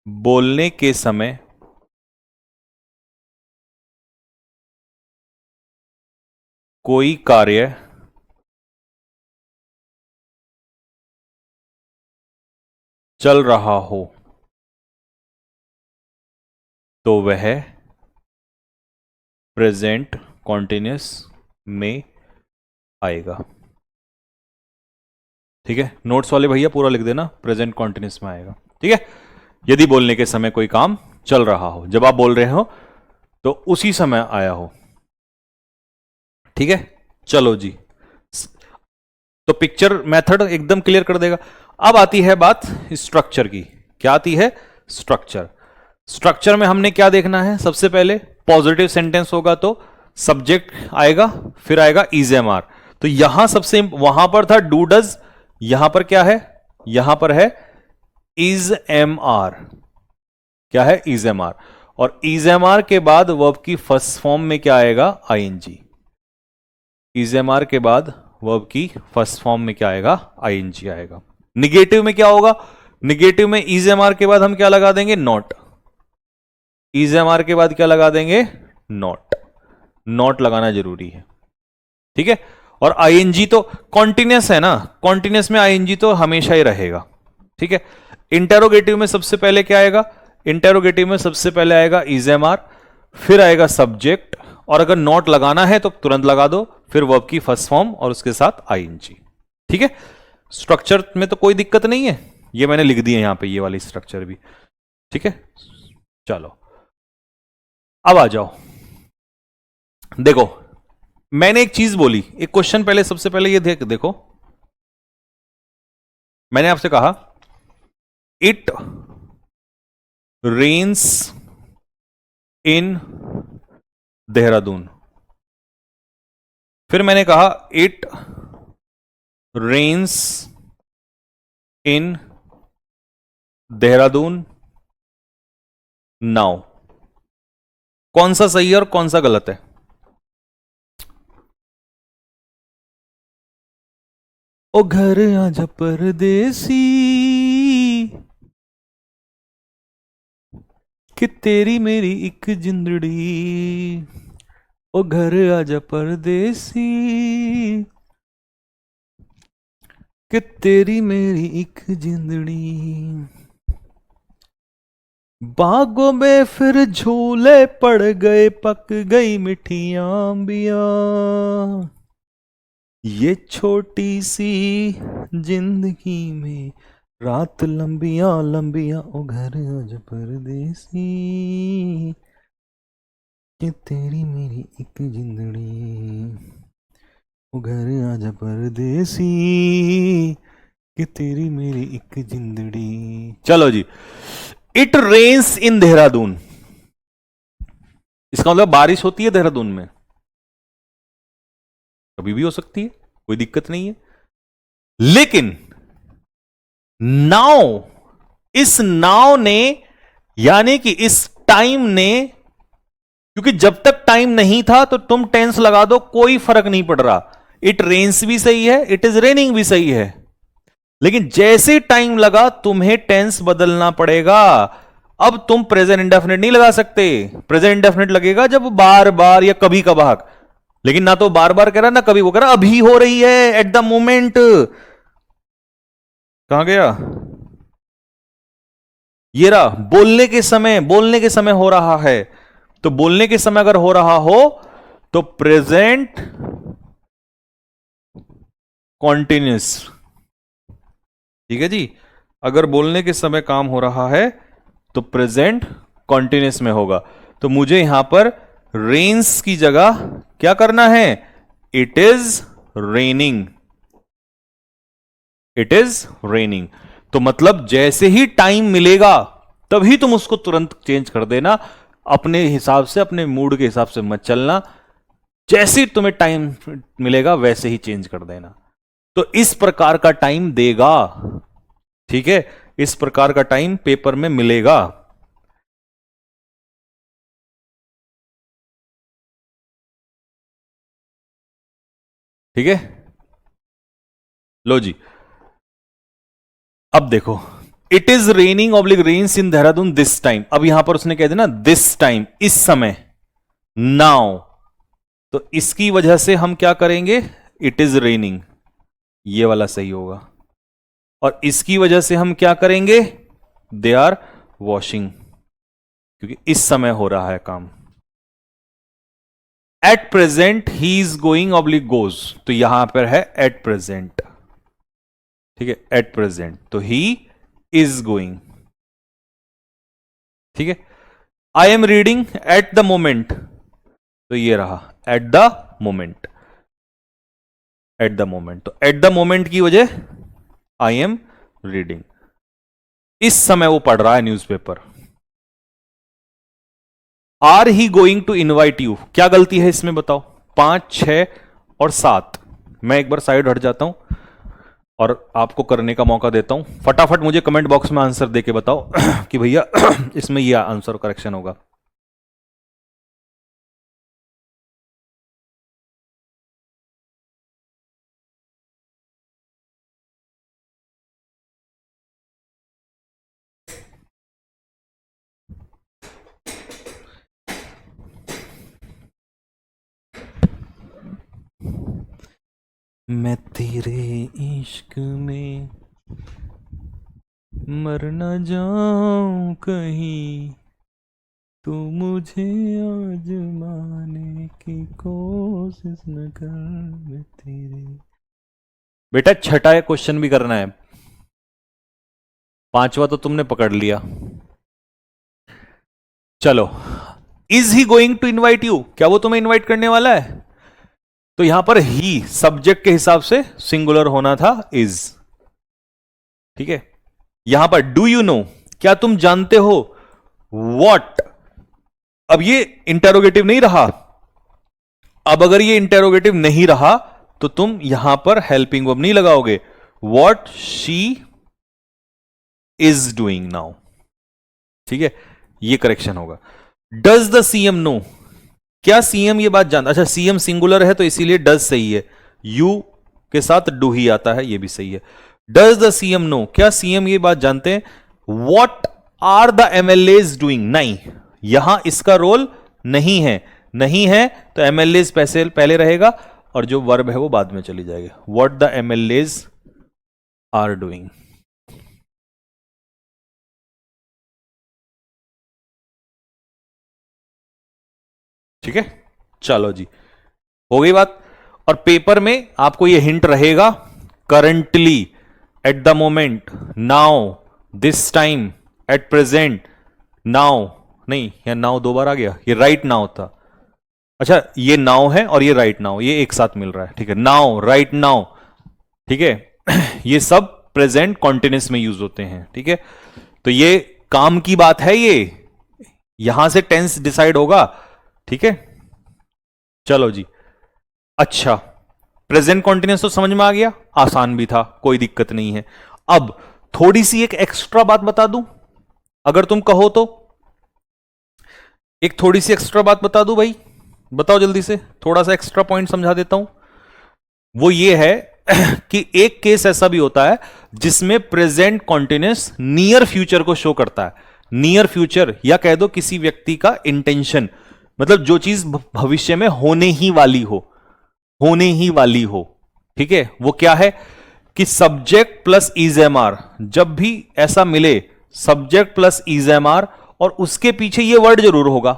बोलने के समय कोई कार्य चल रहा हो तो वह प्रेजेंट कॉन्टिन्यूस में आएगा। ठीक है, नोट्स वाले भैया पूरा लिख देना, प्रेजेंट कॉन्टिन्यूस में आएगा। ठीक है, यदि बोलने के समय कोई काम चल रहा हो, जब आप बोल रहे हो तो उसी समय आया हो। ठीक है, चलो जी, तो पिक्चर मेथड एकदम क्लियर कर देगा। अब आती है बात स्ट्रक्चर की। क्या आती है? स्ट्रक्चर। स्ट्रक्चर में हमने क्या देखना है? सबसे पहले पॉजिटिव सेंटेंस होगा तो सब्जेक्ट आएगा, फिर आएगा इज एम आर। तो यहां सबसे, वहां पर था डू डज, यहां पर क्या है? यहां पर है इज एम आर। क्या है? Is am are. और इज एम आर के बाद वर्ब की फर्स्ट फॉर्म में क्या आएगा? आईएनजी। इज एम आर के बाद वर्ब की फर्स्ट फॉर्म में क्या आएगा? आईएनजी आएगा। निगेटिव में क्या होगा? निगेटिव में इज एम आर के बाद हम क्या लगा देंगे? नॉट। इज एम आर के बाद क्या लगा देंगे? नॉट। नॉट लगाना जरूरी है। ठीक है, और आईएनजी तो कॉन्टिन्यूस है ना, कॉन्टिन्यूस में आईएनजी तो हमेशा ही रहेगा। ठीक है, इंटेरोगेटिव में सबसे पहले क्या आएगा? इंटेरोगेटिव में सबसे पहले आएगा इज एम आर, फिर आएगा सब्जेक्ट, और अगर नॉट लगाना है तो तुरंत लगा दो, फिर वर्ब की फर्स्ट फॉर्म और उसके साथ आईएनजी। ठीक है, स्ट्रक्चर में तो कोई दिक्कत नहीं है, ये मैंने लिख दिया यहां पे, ये वाली स्ट्रक्चर भी। ठीक है, चलो अब आ जाओ। देखो, मैंने एक चीज बोली, एक क्वेश्चन पहले, सबसे पहले ये देखो, मैंने आपसे कहा इट रेन्स इन देहरादून। फिर मैंने कहा it rains in Dehradun now. कौन सा सही है और कौन सा गलत है? ओ घर आजा परदेसी कि तेरी मेरी एक जिंदड़ी। ओ घर आजा परदेसी कि तेरी मेरी एक जिंदड़ी। बागों में फिर झूले पड़ गए, पक गई मिठियां अंबियां। ये छोटी सी जिंदगी में रात लंबियां लंबियां। ओ घर आजा परदेसी कि तेरी मेरी एक जिंदड़ी। ओ घर आजा परदेसी कि तेरी मेरी एक जिंदड़ी। चलो जी, इट रेन्स इन देहरादून, इसका मतलब बारिश होती है देहरादून में, कभी भी हो सकती है, कोई दिक्कत नहीं है। लेकिन नाउ, इस नाउ ने, यानी कि इस टाइम ने, क्योंकि जब तक टाइम नहीं था तो तुम टेंस लगा दो, कोई फर्क नहीं पड़ रहा। इट रेन्स भी सही है, इट इज रेनिंग भी सही है, लेकिन जैसे टाइम लगा तुम्हें टेंस बदलना पड़ेगा। अब तुम प्रेजेंट इंडेफिनिट नहीं लगा सकते। प्रेजेंट इंडेफिनिट लगेगा जब बार बार या कभी कभार, लेकिन ना तो बार बार कह रहा ना कभी वो कह रहा, अभी हो रही है, एट द मोमेंट। कहां गया ये? रहा, बोलने के समय, बोलने के समय हो रहा है। तो बोलने के समय अगर हो रहा हो तो प्रेजेंट कॉन्टिन्यूस। ठीक है जी, अगर बोलने के समय काम हो रहा है तो प्रेजेंट कॉन्टिन्यूस में होगा। तो मुझे यहां पर रेन्स की जगह क्या करना है? It is raining. It is raining. तो मतलब जैसे ही टाइम मिलेगा तभी तुम उसको तुरंत चेंज कर देना, अपने हिसाब से, अपने मूड के हिसाब से मत चलना। जैसे ही तुम्हें टाइम मिलेगा वैसे ही चेंज कर देना। तो इस प्रकार का टाइम देगा। ठीक है, इस प्रकार का टाइम पेपर में मिलेगा। ठीक है, लो जी, अब देखो, it is raining oblique rains in Dehradun this time. अब यहां पर उसने कह दिया ना दिस टाइम, इस समय, नाउ। तो इसकी वजह से हम क्या करेंगे? इट इज रेनिंग, ये वाला सही होगा। और इसकी वजह से हम क्या करेंगे? दे आर वॉशिंग, क्योंकि इस समय हो रहा है काम। At present he is going oblique goes, तो यहां पर है एट प्रेजेंट। ठीक है, एट प्रेजेंट, तो ही इज गोइंग। ठीक है, I am reading at the moment, तो ये रहा at the moment, at the moment, तो एट द मोमेंट की वजह आई एम रीडिंग, इस समय वो पढ़ रहा है newspaper. Are he going to invite you, क्या गलती है इसमें बताओ? 5, 6 और 7। मैं एक बार साइड हट जाता हूं और आपको करने का मौका देता हूं। फटाफट मुझे कमेंट बॉक्स में आंसर देके बताओ कि भैया इसमें यह आंसर करेक्शन होगा। मैं तेरे इश्क में मर न जाऊं कहीं, तू मुझे आजमाने की कोशिश न कर, मैं तेरे। बेटा छठा क्वेश्चन भी करना है, 5वां तो तुमने पकड़ लिया। चलो, is he going to invite you, क्या वो तुम्हें इनवाइट करने वाला है? तो यहां पर ही सब्जेक्ट के हिसाब से सिंगुलर होना था इज। ठीक है, यहां पर डू यू नो, क्या तुम जानते हो? वॉट, अब ये इंटेरोगेटिव नहीं रहा। अब अगर ये इंटेरोगेटिव नहीं रहा तो तुम यहां पर हेल्पिंग वर्ब नहीं लगाओगे, what she is doing now. ठीक है, ये करेक्शन होगा। डज द सीएम नो, क्या सीएम ये बात जानता? अच्छा, सीएम सिंगुलर है तो इसीलिए डज सही है, यू के साथ डू ही आता है, ये भी सही है। डज द सीएम नो, क्या सीएम ये बात जानते हैं? What are the MLAs doing, नहीं, यहां इसका रोल नहीं है, नहीं है तो एमएलएज पहले रहेगा और जो वर्ब है वो बाद में चली जाएगी। What the MLAs are doing. ठीक है, चलो जी, हो गई बात। और पेपर में आपको ये हिंट रहेगा, currently, at the moment, now, this time, at present, now, नहीं या नाउ 2 बार आ गया, ये राइट नाउ था। अच्छा, ये नाउ है और ये राइट नाउ, ये एक साथ मिल रहा है। ठीक है, नाउ, राइट नाउ। ठीक है ये सब प्रेजेंट कॉन्टिन्यूस में यूज होते हैं। ठीक है, तो ये काम की बात है, ये यहां से टेंस डिसाइड होगा। ठीक है, चलो जी। अच्छा, प्रेजेंट कॉन्टिन्यूस तो समझ में आ गया, आसान भी था, कोई दिक्कत नहीं है। अब थोड़ी सी एक एक्स्ट्रा बात बता दूं, अगर तुम कहो तो एक थोड़ी सी एक्स्ट्रा बात बता दूं भाई, बताओ जल्दी से, थोड़ा सा एक्स्ट्रा पॉइंट समझा देता हूं। वो ये है कि एक केस ऐसा भी होता है जिसमें प्रेजेंट कॉन्टिन्यूस नियर फ्यूचर को शो करता है। नियर फ्यूचर, या कह दो किसी व्यक्ति का इंटेंशन, मतलब जो चीज भविष्य में होने ही वाली हो, होने ही वाली हो। ठीक है, वो क्या है कि सब्जेक्ट प्लस इजएमआर, जब भी ऐसा मिले सब्जेक्ट प्लस इजएमआर और उसके पीछे ये वर्ड जरूर होगा,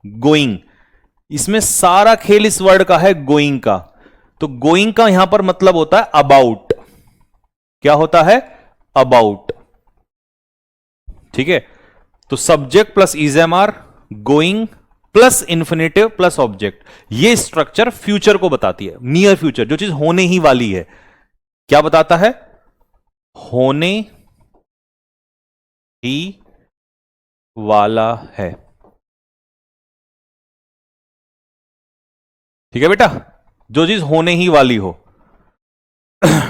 गोइंग। इसमें सारा खेल इस वर्ड का है, गोइंग का। तो गोइंग का यहां पर मतलब होता है अबाउट। क्या होता है? अबाउट। ठीक है, तो subject plus is am are, going plus infinitive plus object, ये स्ट्रक्चर फ्यूचर को बताती है। नियर फ्यूचर, जो चीज होने ही वाली है, क्या बताता है? होने ही वाला है। ठीक है बेटा, जो चीज होने ही वाली हो।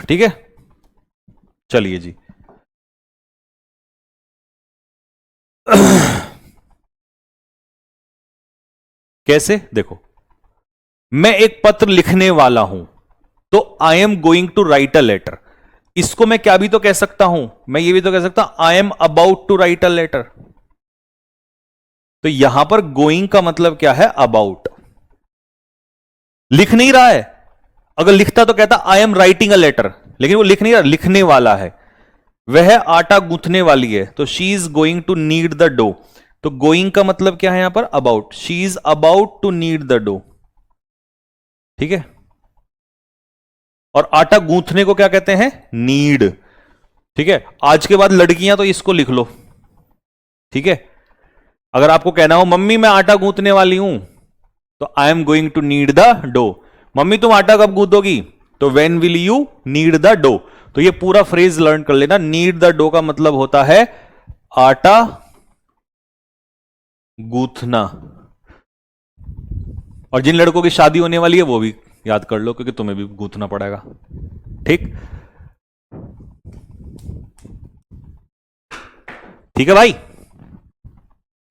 ठीक है, चलिए जी। कैसे? देखो, मैं एक पत्र लिखने वाला हूं, तो I am going to write a letter. इसको मैं क्या भी तो कह सकता हूं, मैं ये भी तो कह सकता हूं I am about to write a letter. तो यहां पर गोइंग का मतलब क्या है? अबाउट। लिख नहीं रहा है, अगर लिखता तो कहता I am writing a letter, लेकिन वो लिख नहीं रहा, लिखने वाला है। वह आटा गूंथने वाली है, तो she is going to knead the dough. तो गोइंग का मतलब क्या है यहां पर? About. She is about to knead the dough. ठीक है, और आटा गूंथने को क्या कहते हैं? नीड। ठीक है, आज के बाद लड़कियां तो इसको लिख लो, ठीक है। अगर आपको कहना हो मम्मी मैं आटा गूंथने वाली हूं, तो I am going to knead the dough. Mummy तुम आटा कब गूंथोगी, तो when will you knead the dough. तो ये पूरा फ्रेज लर्न कर लेना। नीड द डो का मतलब होता है आटा गूंथना। और जिन लड़कों की शादी होने वाली है वो भी याद कर लो, क्योंकि तुम्हें भी गूंथना पड़ेगा, ठीक। ठीक है भाई,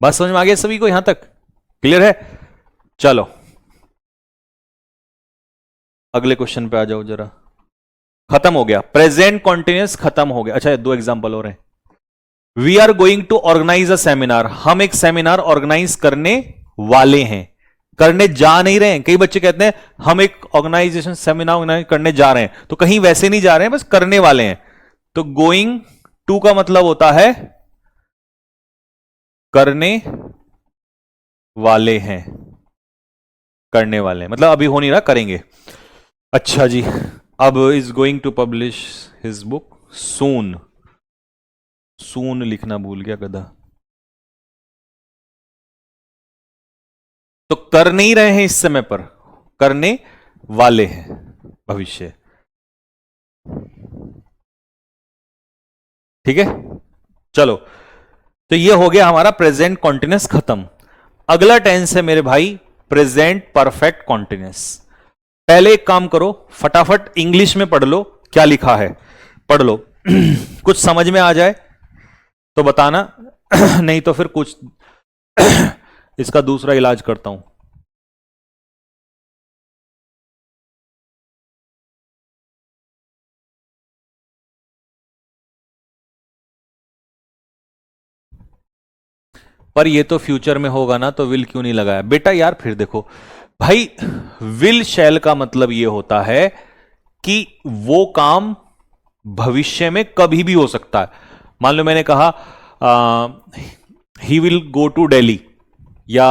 बात समझ में आ गया सभी को, यहां तक क्लियर है। चलो अगले क्वेश्चन पे आ जाओ जरा। खत्म हो गया, प्रेजेंट कॉन्टिन्यूअस खत्म हो गया। अच्छा, दो एग्जांपल हो रहे हैं। We are going to organise a seminar, हम एक सेमिनार ऑर्गेनाइज करने वाले हैं, करने जा नहीं रहे हैं। कई बच्चे कहते हैं हम एक ऑर्गेनाइजेशन सेमिनार ऑर्गेनाइज करने जा रहे हैं, तो कहीं वैसे नहीं जा रहे हैं, बस करने वाले हैं। तो गोइंग टू का मतलब होता है करने वाले हैं, करने वाले हैं मतलब अभी हो नहीं रहा, करेंगे। अच्छा जी, अब is going to publish his book soon. Soon लिखना भूल गया गधा। तो कर नहीं रहे हैं इस समय पर, करने वाले हैं भविष्य, ठीक है। चलो, तो ये हो गया हमारा प्रेजेंट कॉन्टिन्यूअस खत्म। अगला टेंस है मेरे भाई प्रेजेंट परफेक्ट कॉन्टिन्यूअस। पहले एक काम करो, फटाफट इंग्लिश में पढ़ लो क्या लिखा है, पढ़ लो कुछ समझ में आ जाए तो बताना नहीं तो फिर कुछ इसका दूसरा इलाज करता हूं। पर ये तो फ्यूचर में होगा ना, तो विल क्यों नहीं लगाया बेटा यार। फिर देखो भाई, विल शैल का मतलब ये होता है कि वो काम भविष्य में कभी भी हो सकता है। मान लो मैंने कहा he will go to Delhi या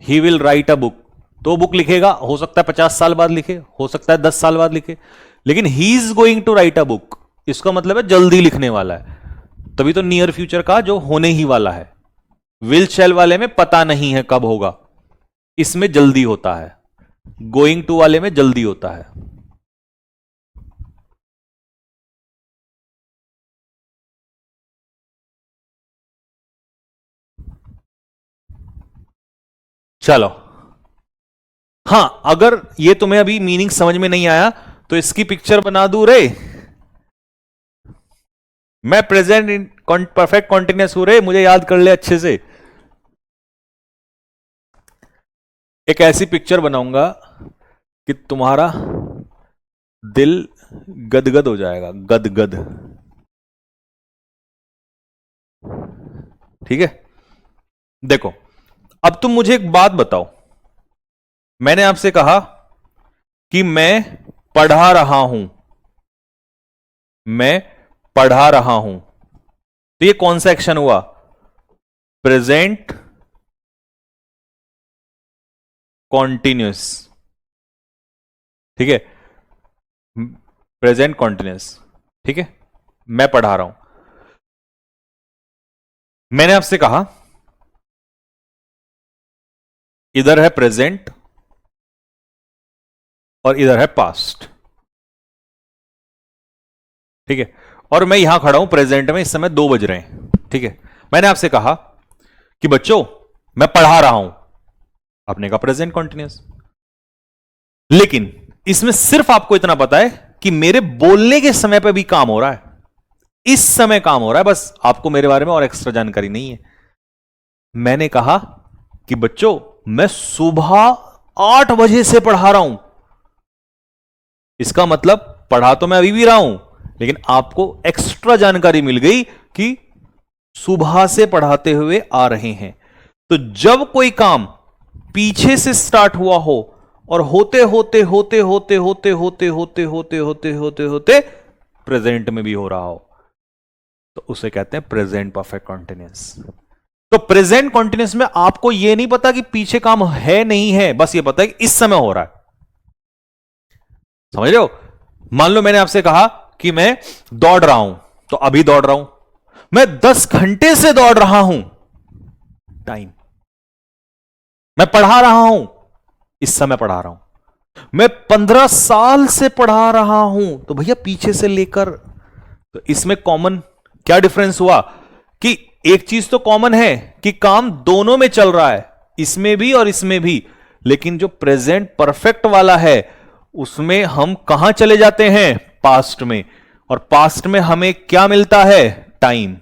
he will write a book, तो बुक लिखेगा, हो सकता है 50 साल बाद लिखे, हो सकता है 10 साल बाद लिखे। लेकिन he is going to write a book, इसका मतलब है जल्दी लिखने वाला है। तभी तो नियर फ्यूचर का जो होने ही वाला है। विल शैल वाले में पता नहीं है कब होगा, इसमें जल्दी होता है। गोइंग टू वाले में जल्दी होता है। चलो, हां, अगर ये तुम्हें अभी मीनिंग समझ में नहीं आया तो इसकी पिक्चर बना दूं रे। मैं प्रेजेंट परफेक्ट कॉन्टिन्यूअस हूं रे, मुझे याद कर ले अच्छे से। एक ऐसी पिक्चर बनाऊंगा कि तुम्हारा दिल गदगद हो जाएगा, गदगद, ठीक है। देखो, अब तुम मुझे एक बात बताओ, मैंने आपसे कहा कि मैं पढ़ा रहा हूं, मैं पढ़ा रहा हूं, तो ये कौन सा एक्शन हुआ, प्रेजेंट कॉन्टिन्यूअस, ठीक है, प्रेजेंट कॉन्टिन्यूअस, ठीक है। मैं पढ़ा रहा हूं, मैंने आपसे कहा इधर है प्रेजेंट और इधर है पास्ट, ठीक है। और मैं यहां खड़ा हूं प्रेजेंट में, इस समय 2 बज रहे हैं, ठीक है। मैंने आपसे कहा कि बच्चों मैं पढ़ा रहा हूं, आपने कहा प्रेजेंट कॉन्टिन्यूअस। लेकिन इसमें सिर्फ आपको इतना पता है कि मेरे बोलने के समय पर भी काम हो रहा है, इस समय काम हो रहा है, बस आपको मेरे बारे में और एक्स्ट्रा जानकारी नहीं है। मैंने कहा कि बच्चों मैं सुबह 8 बजे से पढ़ा रहा हूं, इसका मतलब पढ़ा तो मैं अभी भी रहा हूं, लेकिन आपको एक्स्ट्रा जानकारी मिल गई कि सुबह से पढ़ाते हुए आ रहे हैं। तो जब कोई काम पीछे से स्टार्ट हुआ हो और होते होते होते होते होते होते होते होते होते होते होते प्रेजेंट में भी हो रहा हो, तो उसे कहते हैं प्रेजेंट परफेक्ट कॉन्टिन्यूअस। तो प्रेजेंट कॉन्टिन्यूअस में आपको यह नहीं पता कि पीछे काम है नहीं है, बस ये पता है कि इस समय हो रहा है, समझ रहे हो। मान लो मैंने आपसे कहा कि मैं दौड़ रहा हूं, तो अभी दौड़ रहा हूं। मैं 10 घंटे से दौड़ रहा हूं, टाइम। मैं पढ़ा रहा हूं, इस समय पढ़ा रहा हूं। मैं 15 साल से पढ़ा रहा हूं, तो भैया पीछे से लेकर, तो इसमें कॉमन क्या डिफरेंस हुआ कि एक चीज तो कॉमन है कि काम दोनों में चल रहा है, इसमें भी और इसमें भी। लेकिन जो प्रेजेंट परफेक्ट वाला है उसमें हम कहां चले जाते हैं, पास्ट में। और पास्ट में हमें क्या मिलता है, टाइम।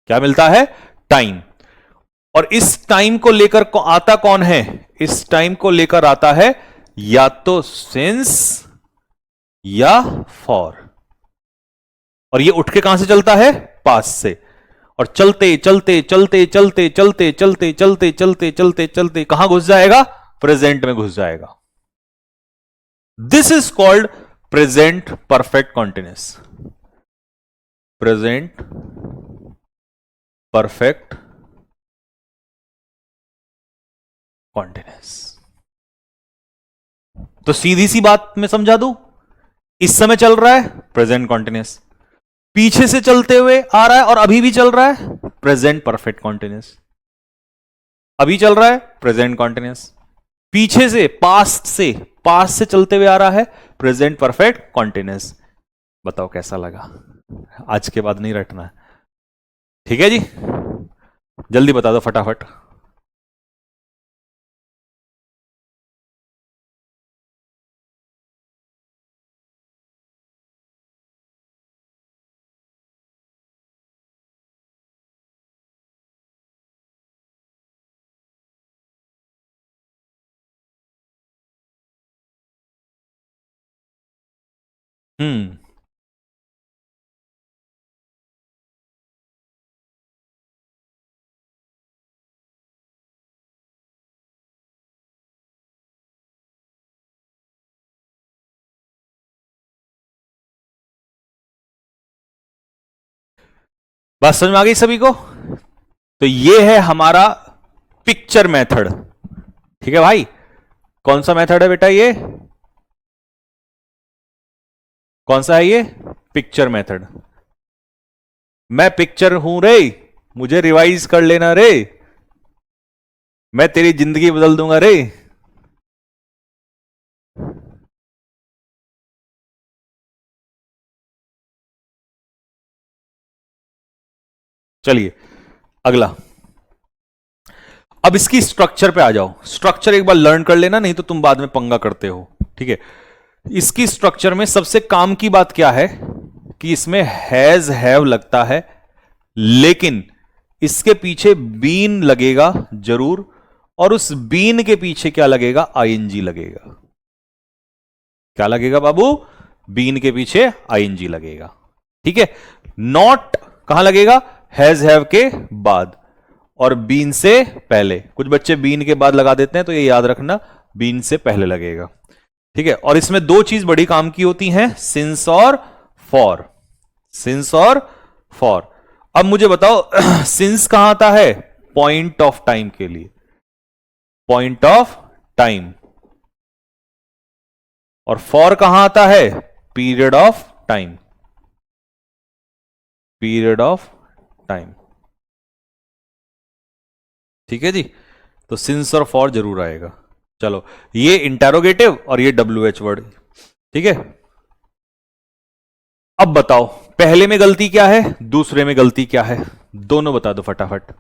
क्या मिलता है, टाइम। और इस टाइम को लेकर आता कौन है, इस टाइम को लेकर आता है या तो सिंस या फॉर। और ये उठ के कहां से चलता है, पास्ट से। और चलते चलते चलते चलते चलते चलते चलते चलते चलते चलते कहां घुस जाएगा, प्रेजेंट में घुस जाएगा। This is called present perfect continuous. Present perfect continuous. तो सीधी सी बात मैं समझा दूं, इस समय चल रहा है प्रेजेंट कॉन्टिन्यूस, पीछे से चलते हुए आ रहा है और अभी भी चल रहा है प्रेजेंट परफेक्ट कॉन्टिन्यूस। अभी चल रहा है प्रेजेंट कॉन्टिन्यूस, पीछे से पास्ट से चलते हुए आ रहा है प्रेजेंट परफेक्ट कॉन्टिन्यूस। बताओ कैसा लगा, आज के बाद नहीं रटना है, ठीक है जी। जल्दी बता दो फटाफट। हम्म। बात समझ में आ गई सभी को। तो ये है हमारा पिक्चर मेथड, ठीक है भाई। कौन सा मेथड है बेटा, ये कौन सा है, ये पिक्चर मेथड। मैं पिक्चर हूं रे, मुझे रिवाइज कर लेना रे, मैं तेरी जिंदगी बदल दूंगा रे। चलिए अगला, अब इसकी स्ट्रक्चर पे आ जाओ। स्ट्रक्चर एक बार लर्न कर लेना, नहीं तो तुम बाद में पंगा करते हो, ठीक है। इसकी स्ट्रक्चर में सबसे काम की बात क्या है कि इसमें हैज हैव लगता है, लेकिन इसके पीछे बीन लगेगा जरूर, और उस बीन के पीछे क्या लगेगा, आईएनजी लगेगा। क्या लगेगा बाबू, बीन के पीछे आईएनजी लगेगा, ठीक है। नॉट कहां लगेगा, हैज हैव के बाद और बीन से पहले। कुछ बच्चे बीन के बाद लगा देते हैं, तो ये याद रखना बीन से पहले लगेगा, ठीक है। और इसमें दो चीज बड़ी काम की होती हैं, सिंस और फॉर। सिंस और फॉर। अब मुझे बताओ सिंस कहां आता है, पॉइंट ऑफ टाइम के लिए, पॉइंट ऑफ टाइम। और फॉर कहां आता है, period of time, period of time, ठीक है जी। तो सिंस और फॉर जरूर आएगा। चलो ये इंटेरोगेटिव और ये WH वर्ड, ठीक है। अब बताओ पहले में गलती क्या है, दूसरे में गलती क्या है, दोनों बता दो फटाफट।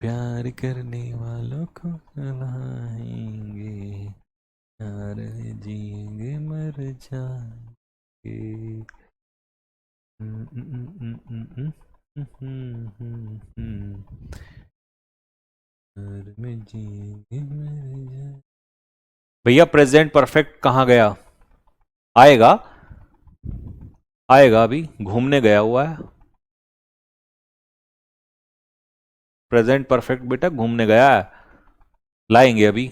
प्यार करने वालों को सलाहेंगे, प्यार जिएंगे मर जाएंगे। प्यार में जिएंगे मर जाएंगे। भैया प्रेजेंट परफेक्ट कहां गया, आएगा आएगा, अभी घूमने गया हुआ है। प्रेजेंट परफेक्ट बेटा घूमने गया है, लाएंगे अभी।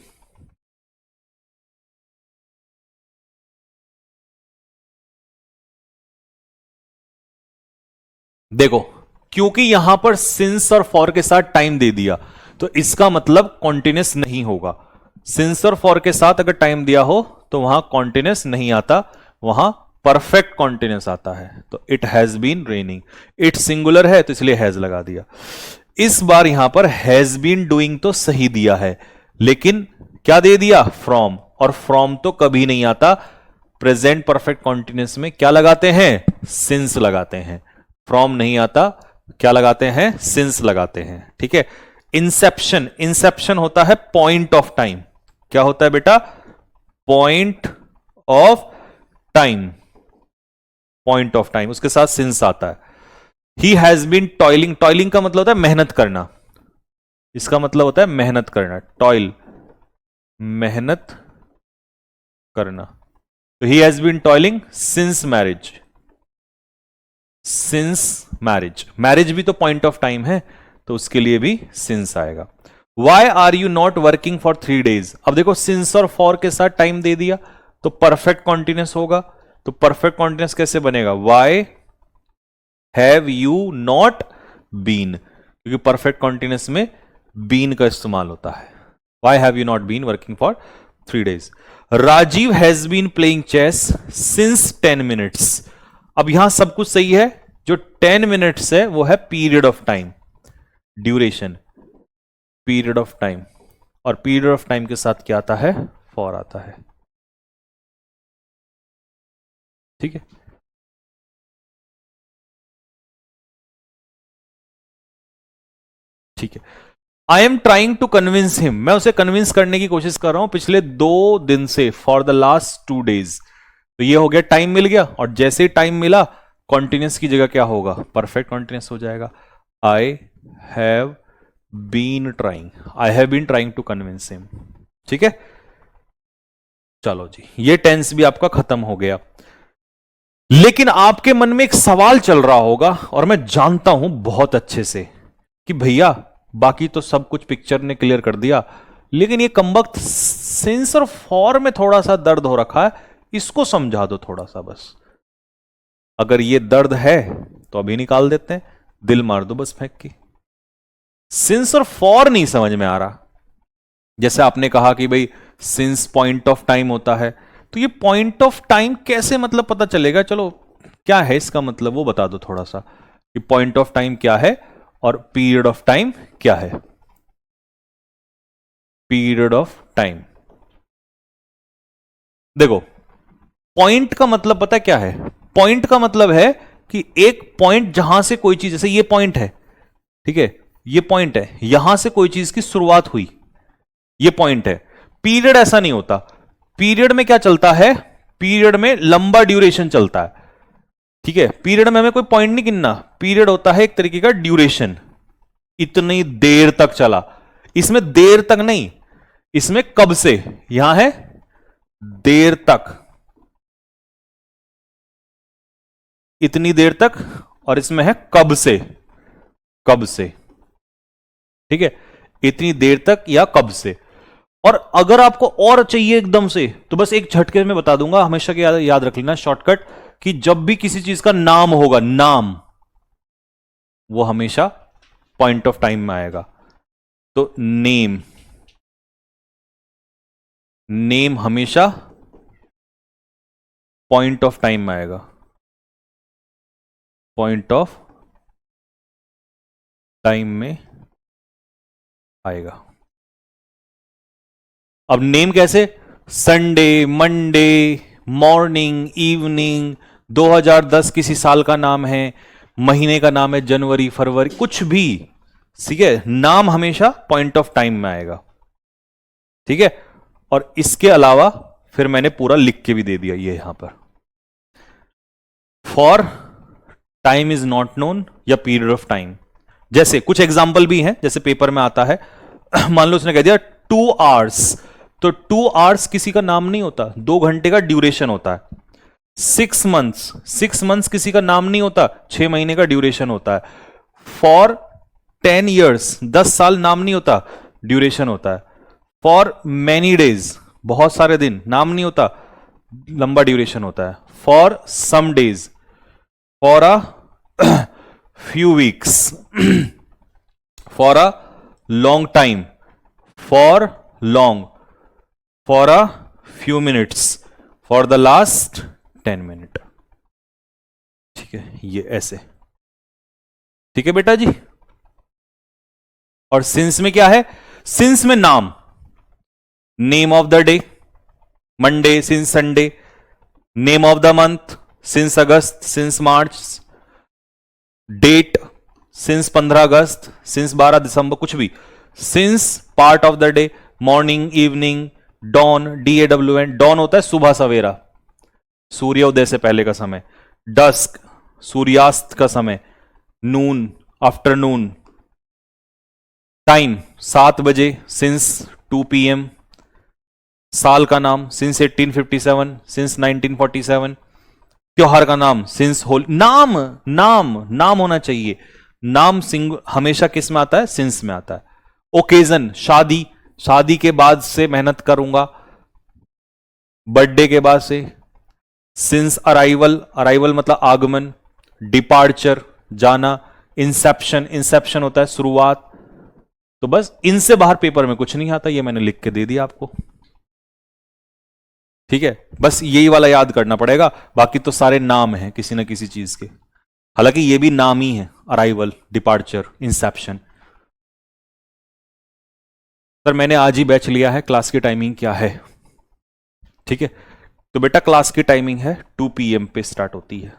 देखो क्योंकि यहां पर सिंस और फॉर के साथ टाइम दे दिया, तो इसका मतलब कॉन्टिन्यूस नहीं होगा। सिंस और फॉर के साथ अगर टाइम दिया हो तो वहां कॉन्टिन्यूस नहीं आता, वहां परफेक्ट कॉन्टिन्यूस आता है। तो it has been raining, it सिंगुलर है तो इसलिए हैज लगा दिया। इस बार यहां पर हैज बीन डूइंग तो सही दिया है, लेकिन क्या दे दिया, फ्रॉम, और फ्रॉम तो कभी नहीं आता। प्रेजेंट परफेक्ट कॉन्टिन्यूस में क्या लगाते हैं, सिंस लगाते हैं। फ्रॉम नहीं आता, क्या लगाते हैं, सिंस लगाते हैं। ठीक है। इंसेप्शन, इंसेप्शन होता है पॉइंट ऑफ टाइम। क्या होता है बेटा, point of time, point of time, उसके साथ सिंस आता है। He has been toiling, toiling का मतलब होता है मेहनत करना, इसका मतलब होता है मेहनत करना, टॉयल, मेहनत करना। तो he has been toiling since marriage, since marriage, marriage भी तो पॉइंट ऑफ टाइम है, तो उसके लिए भी सिंस आएगा। Why are you not working for 3 days। अब देखो सिंस और फॉर के साथ टाइम दे दिया तो परफेक्ट कॉन्टिन्यूस होगा। तो परफेक्ट कॉन्टिन्यूस कैसे बनेगा, why have you not been, क्योंकि परफेक्ट कॉन्टिन्यूस में बीन का इस्तेमाल होता है। Why have you not been working for 3 days। Rajiv has been playing chess since 10 minutes। अब यहां सब कुछ सही है, जो 10 minutes है वो है period of time, duration, period of time, और पीरियड ऑफ टाइम के साथ क्या आता है, फॉर आता है। ठीक है। ठीक है। I am trying to convince him, मैं उसे कन्विंस करने की कोशिश कर रहा हूं पिछले 2 दिन से, फॉर द लास्ट 2 days। तो ये हो गया, टाइम मिल गया, और जैसे ही टाइम मिला कॉन्टिन्यूस की जगह क्या होगा, परफेक्ट कॉन्टिन्यूस हो जाएगा। I have been trying, I have been trying to convince him. ठीक है। चलो जी, ये टेंस भी आपका खत्म हो गया। लेकिन आपके मन में एक सवाल चल रहा होगा, और मैं जानता हूं बहुत अच्छे से, कि भैया बाकी तो सब कुछ पिक्चर ने क्लियर कर दिया, लेकिन ये कमबख्त सिंस और फॉर में थोड़ा सा दर्द हो रखा है, इसको समझा दो थोड़ा सा बस। अगर ये दर्द है तो अभी निकाल देते हैं, दिल मार दो बस फेंक के। सिंस और फॉर नहीं समझ में आ रहा। जैसे आपने कहा कि भाई सिंस पॉइंट ऑफ टाइम होता है, तो ये पॉइंट ऑफ टाइम कैसे मतलब पता चलेगा, चलो क्या है इसका मतलब वो बता दो थोड़ा सा, कि पॉइंट ऑफ टाइम क्या है और पीरियड ऑफ टाइम क्या है। पीरियड ऑफ टाइम, देखो पॉइंट का मतलब पता क्या है, पॉइंट का मतलब है कि एक पॉइंट जहां से कोई चीज, जैसे ये पॉइंट है, ठीक है, ये पॉइंट है, यहां से कोई चीज की शुरुआत हुई, ये पॉइंट है। पीरियड ऐसा नहीं होता, पीरियड में क्या चलता है, पीरियड में लंबा ड्यूरेशन चलता है। ठीक है, पीरियड में हमें कोई पॉइंट नहीं गिनना, पीरियड होता है एक तरीके का ड्यूरेशन, इतनी देर तक चला। इसमें देर तक नहीं, इसमें कब से, यहां है देर तक, इतनी देर तक, और इसमें है कब से, कब से। ठीक है, इतनी देर तक या कब से। और अगर आपको और चाहिए एकदम से, तो बस एक झटके में बता दूंगा, हमेशा के याद रख लेना शॉर्टकट, कि जब भी किसी चीज का नाम होगा, नाम, वो हमेशा पॉइंट ऑफ टाइम में आएगा। तो नेम, नेम हमेशा पॉइंट ऑफ टाइम में आएगा, पॉइंट ऑफ टाइम में आएगा। अब नेम कैसे, संडे, मंडे, मॉर्निंग, इवनिंग, 2010 किसी साल का नाम है, महीने का नाम है जनवरी, फरवरी, कुछ भी, ठीक है, नाम हमेशा पॉइंट ऑफ टाइम में आएगा। ठीक है, और इसके अलावा फिर मैंने पूरा लिख के भी दे दिया ये यहां पर, for time is not known या पीरियड ऑफ टाइम। जैसे कुछ एग्जाम्पल भी हैं, जैसे पेपर में आता है, मान लो उसने कह दिया 2 hours, तो 2 hours किसी का नाम नहीं होता, 2 घंटे का ड्यूरेशन होता है। 6 months, 6 months किसी का नाम नहीं होता, 6 महीने का ड्यूरेशन होता है। फॉर 10 years, 10 साल नाम नहीं होता, ड्यूरेशन होता है। फॉर मैनी डेज, बहुत सारे दिन, नाम नहीं होता, लंबा ड्यूरेशन होता है। For some days, for a few weeks, for a long time, for long, for a few minutes, for the last 10 minute. ठीक है, ये ऐसे। ठीक है बेटा जी। और सिंस में क्या है? सिंस में नाम, name of the day, Monday since Sunday, name of the month since August, since March, date since 15 August, since 12 December, कुछ भी। Since part of the day, morning, evening, dawn, DAWN, dawn होता है सुबह सवेरा, सूर्योदय से पहले का समय। डस्क, सूर्यास्त का समय। नून, आफ्टरनून। टाइम 7 बजे, सिंस 2 PM। साल का नाम सिंस 1857, सिंस 1947। त्योहार का नाम सिंस होली। नाम नाम नाम होना चाहिए। नाम सिंग हमेशा किस में आता है? सिंस में आता है। ओकेजन, शादी, शादी के बाद से मेहनत करूंगा, बर्थडे के बाद से। सिंस अराइवल, अराइवल मतलब आगमन। डिपार्चर, जाना। इंसेप्शन, इंसेप्शन होता है शुरुआत। तो बस इनसे बाहर पेपर में कुछ नहीं आता, ये मैंने लिख के दे दिया आपको। ठीक है, बस यही वाला याद करना पड़ेगा, बाकी तो सारे नाम हैं किसी ना किसी चीज के। हालांकि ये भी नाम ही है, अराइवल, डिपार्चर, इंसेप्शन। सर मैंने आज ही बैच लिया है, क्लास की टाइमिंग क्या है? ठीक है, तो बेटा क्लास की टाइमिंग है 2 PM पे स्टार्ट होती है।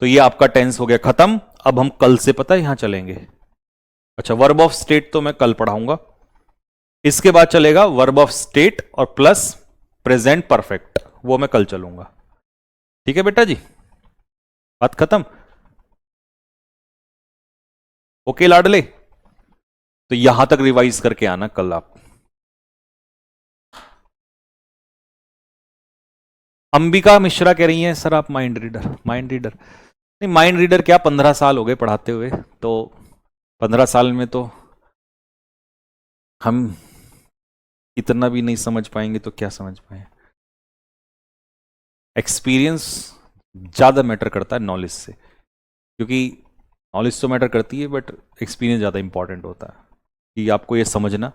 तो ये आपका टेंस हो गया खत्म। अब हम कल से पता है यहां चलेंगे। अच्छा, वर्ब ऑफ स्टेट तो मैं कल पढ़ाऊंगा, इसके बाद चलेगा वर्ब ऑफ स्टेट और प्लस प्रेजेंट परफेक्ट, वो मैं कल चलूंगा। ठीक है बेटा जी, बात खत्म। ओके लाडले, तो यहां तक रिवाइज करके आना कल आप। अंबिका मिश्रा कह रही हैं सर आप माइंड रीडर, माइंड रीडर नहीं, माइंड रीडर क्या, 15 साल हो गए पढ़ाते हुए, तो 15 साल में तो हम इतना भी नहीं समझ पाएंगे तो क्या समझ पाए। एक्सपीरियंस ज्यादा मैटर करता है नॉलेज से, क्योंकि नॉलेज तो मैटर करती है बट एक्सपीरियंस ज्यादा इंपॉर्टेंट होता है, कि आपको ये समझना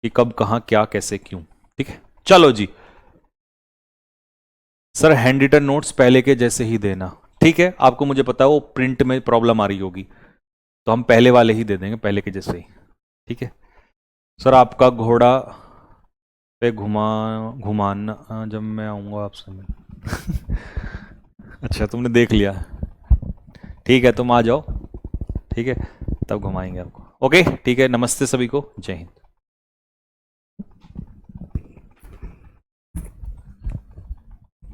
कि कब कहां क्या कैसे क्यों। ठीक है, चलो जी। सर हैंड रिटन नोट्स पहले के जैसे ही देना। ठीक है, आपको मुझे पता है वो प्रिंट में प्रॉब्लम आ रही होगी, तो हम पहले वाले ही दे देंगे, पहले के जैसे ही। ठीक है सर, आपका घोड़ा पे घुमाना जब मैं आऊंगा आपसे मिल अच्छा तुमने देख लिया, ठीक है तुम आ जाओ, ठीक है तब घुमाएंगे आपको। ओके ठीक है, नमस्ते सभी को, जय हिंद।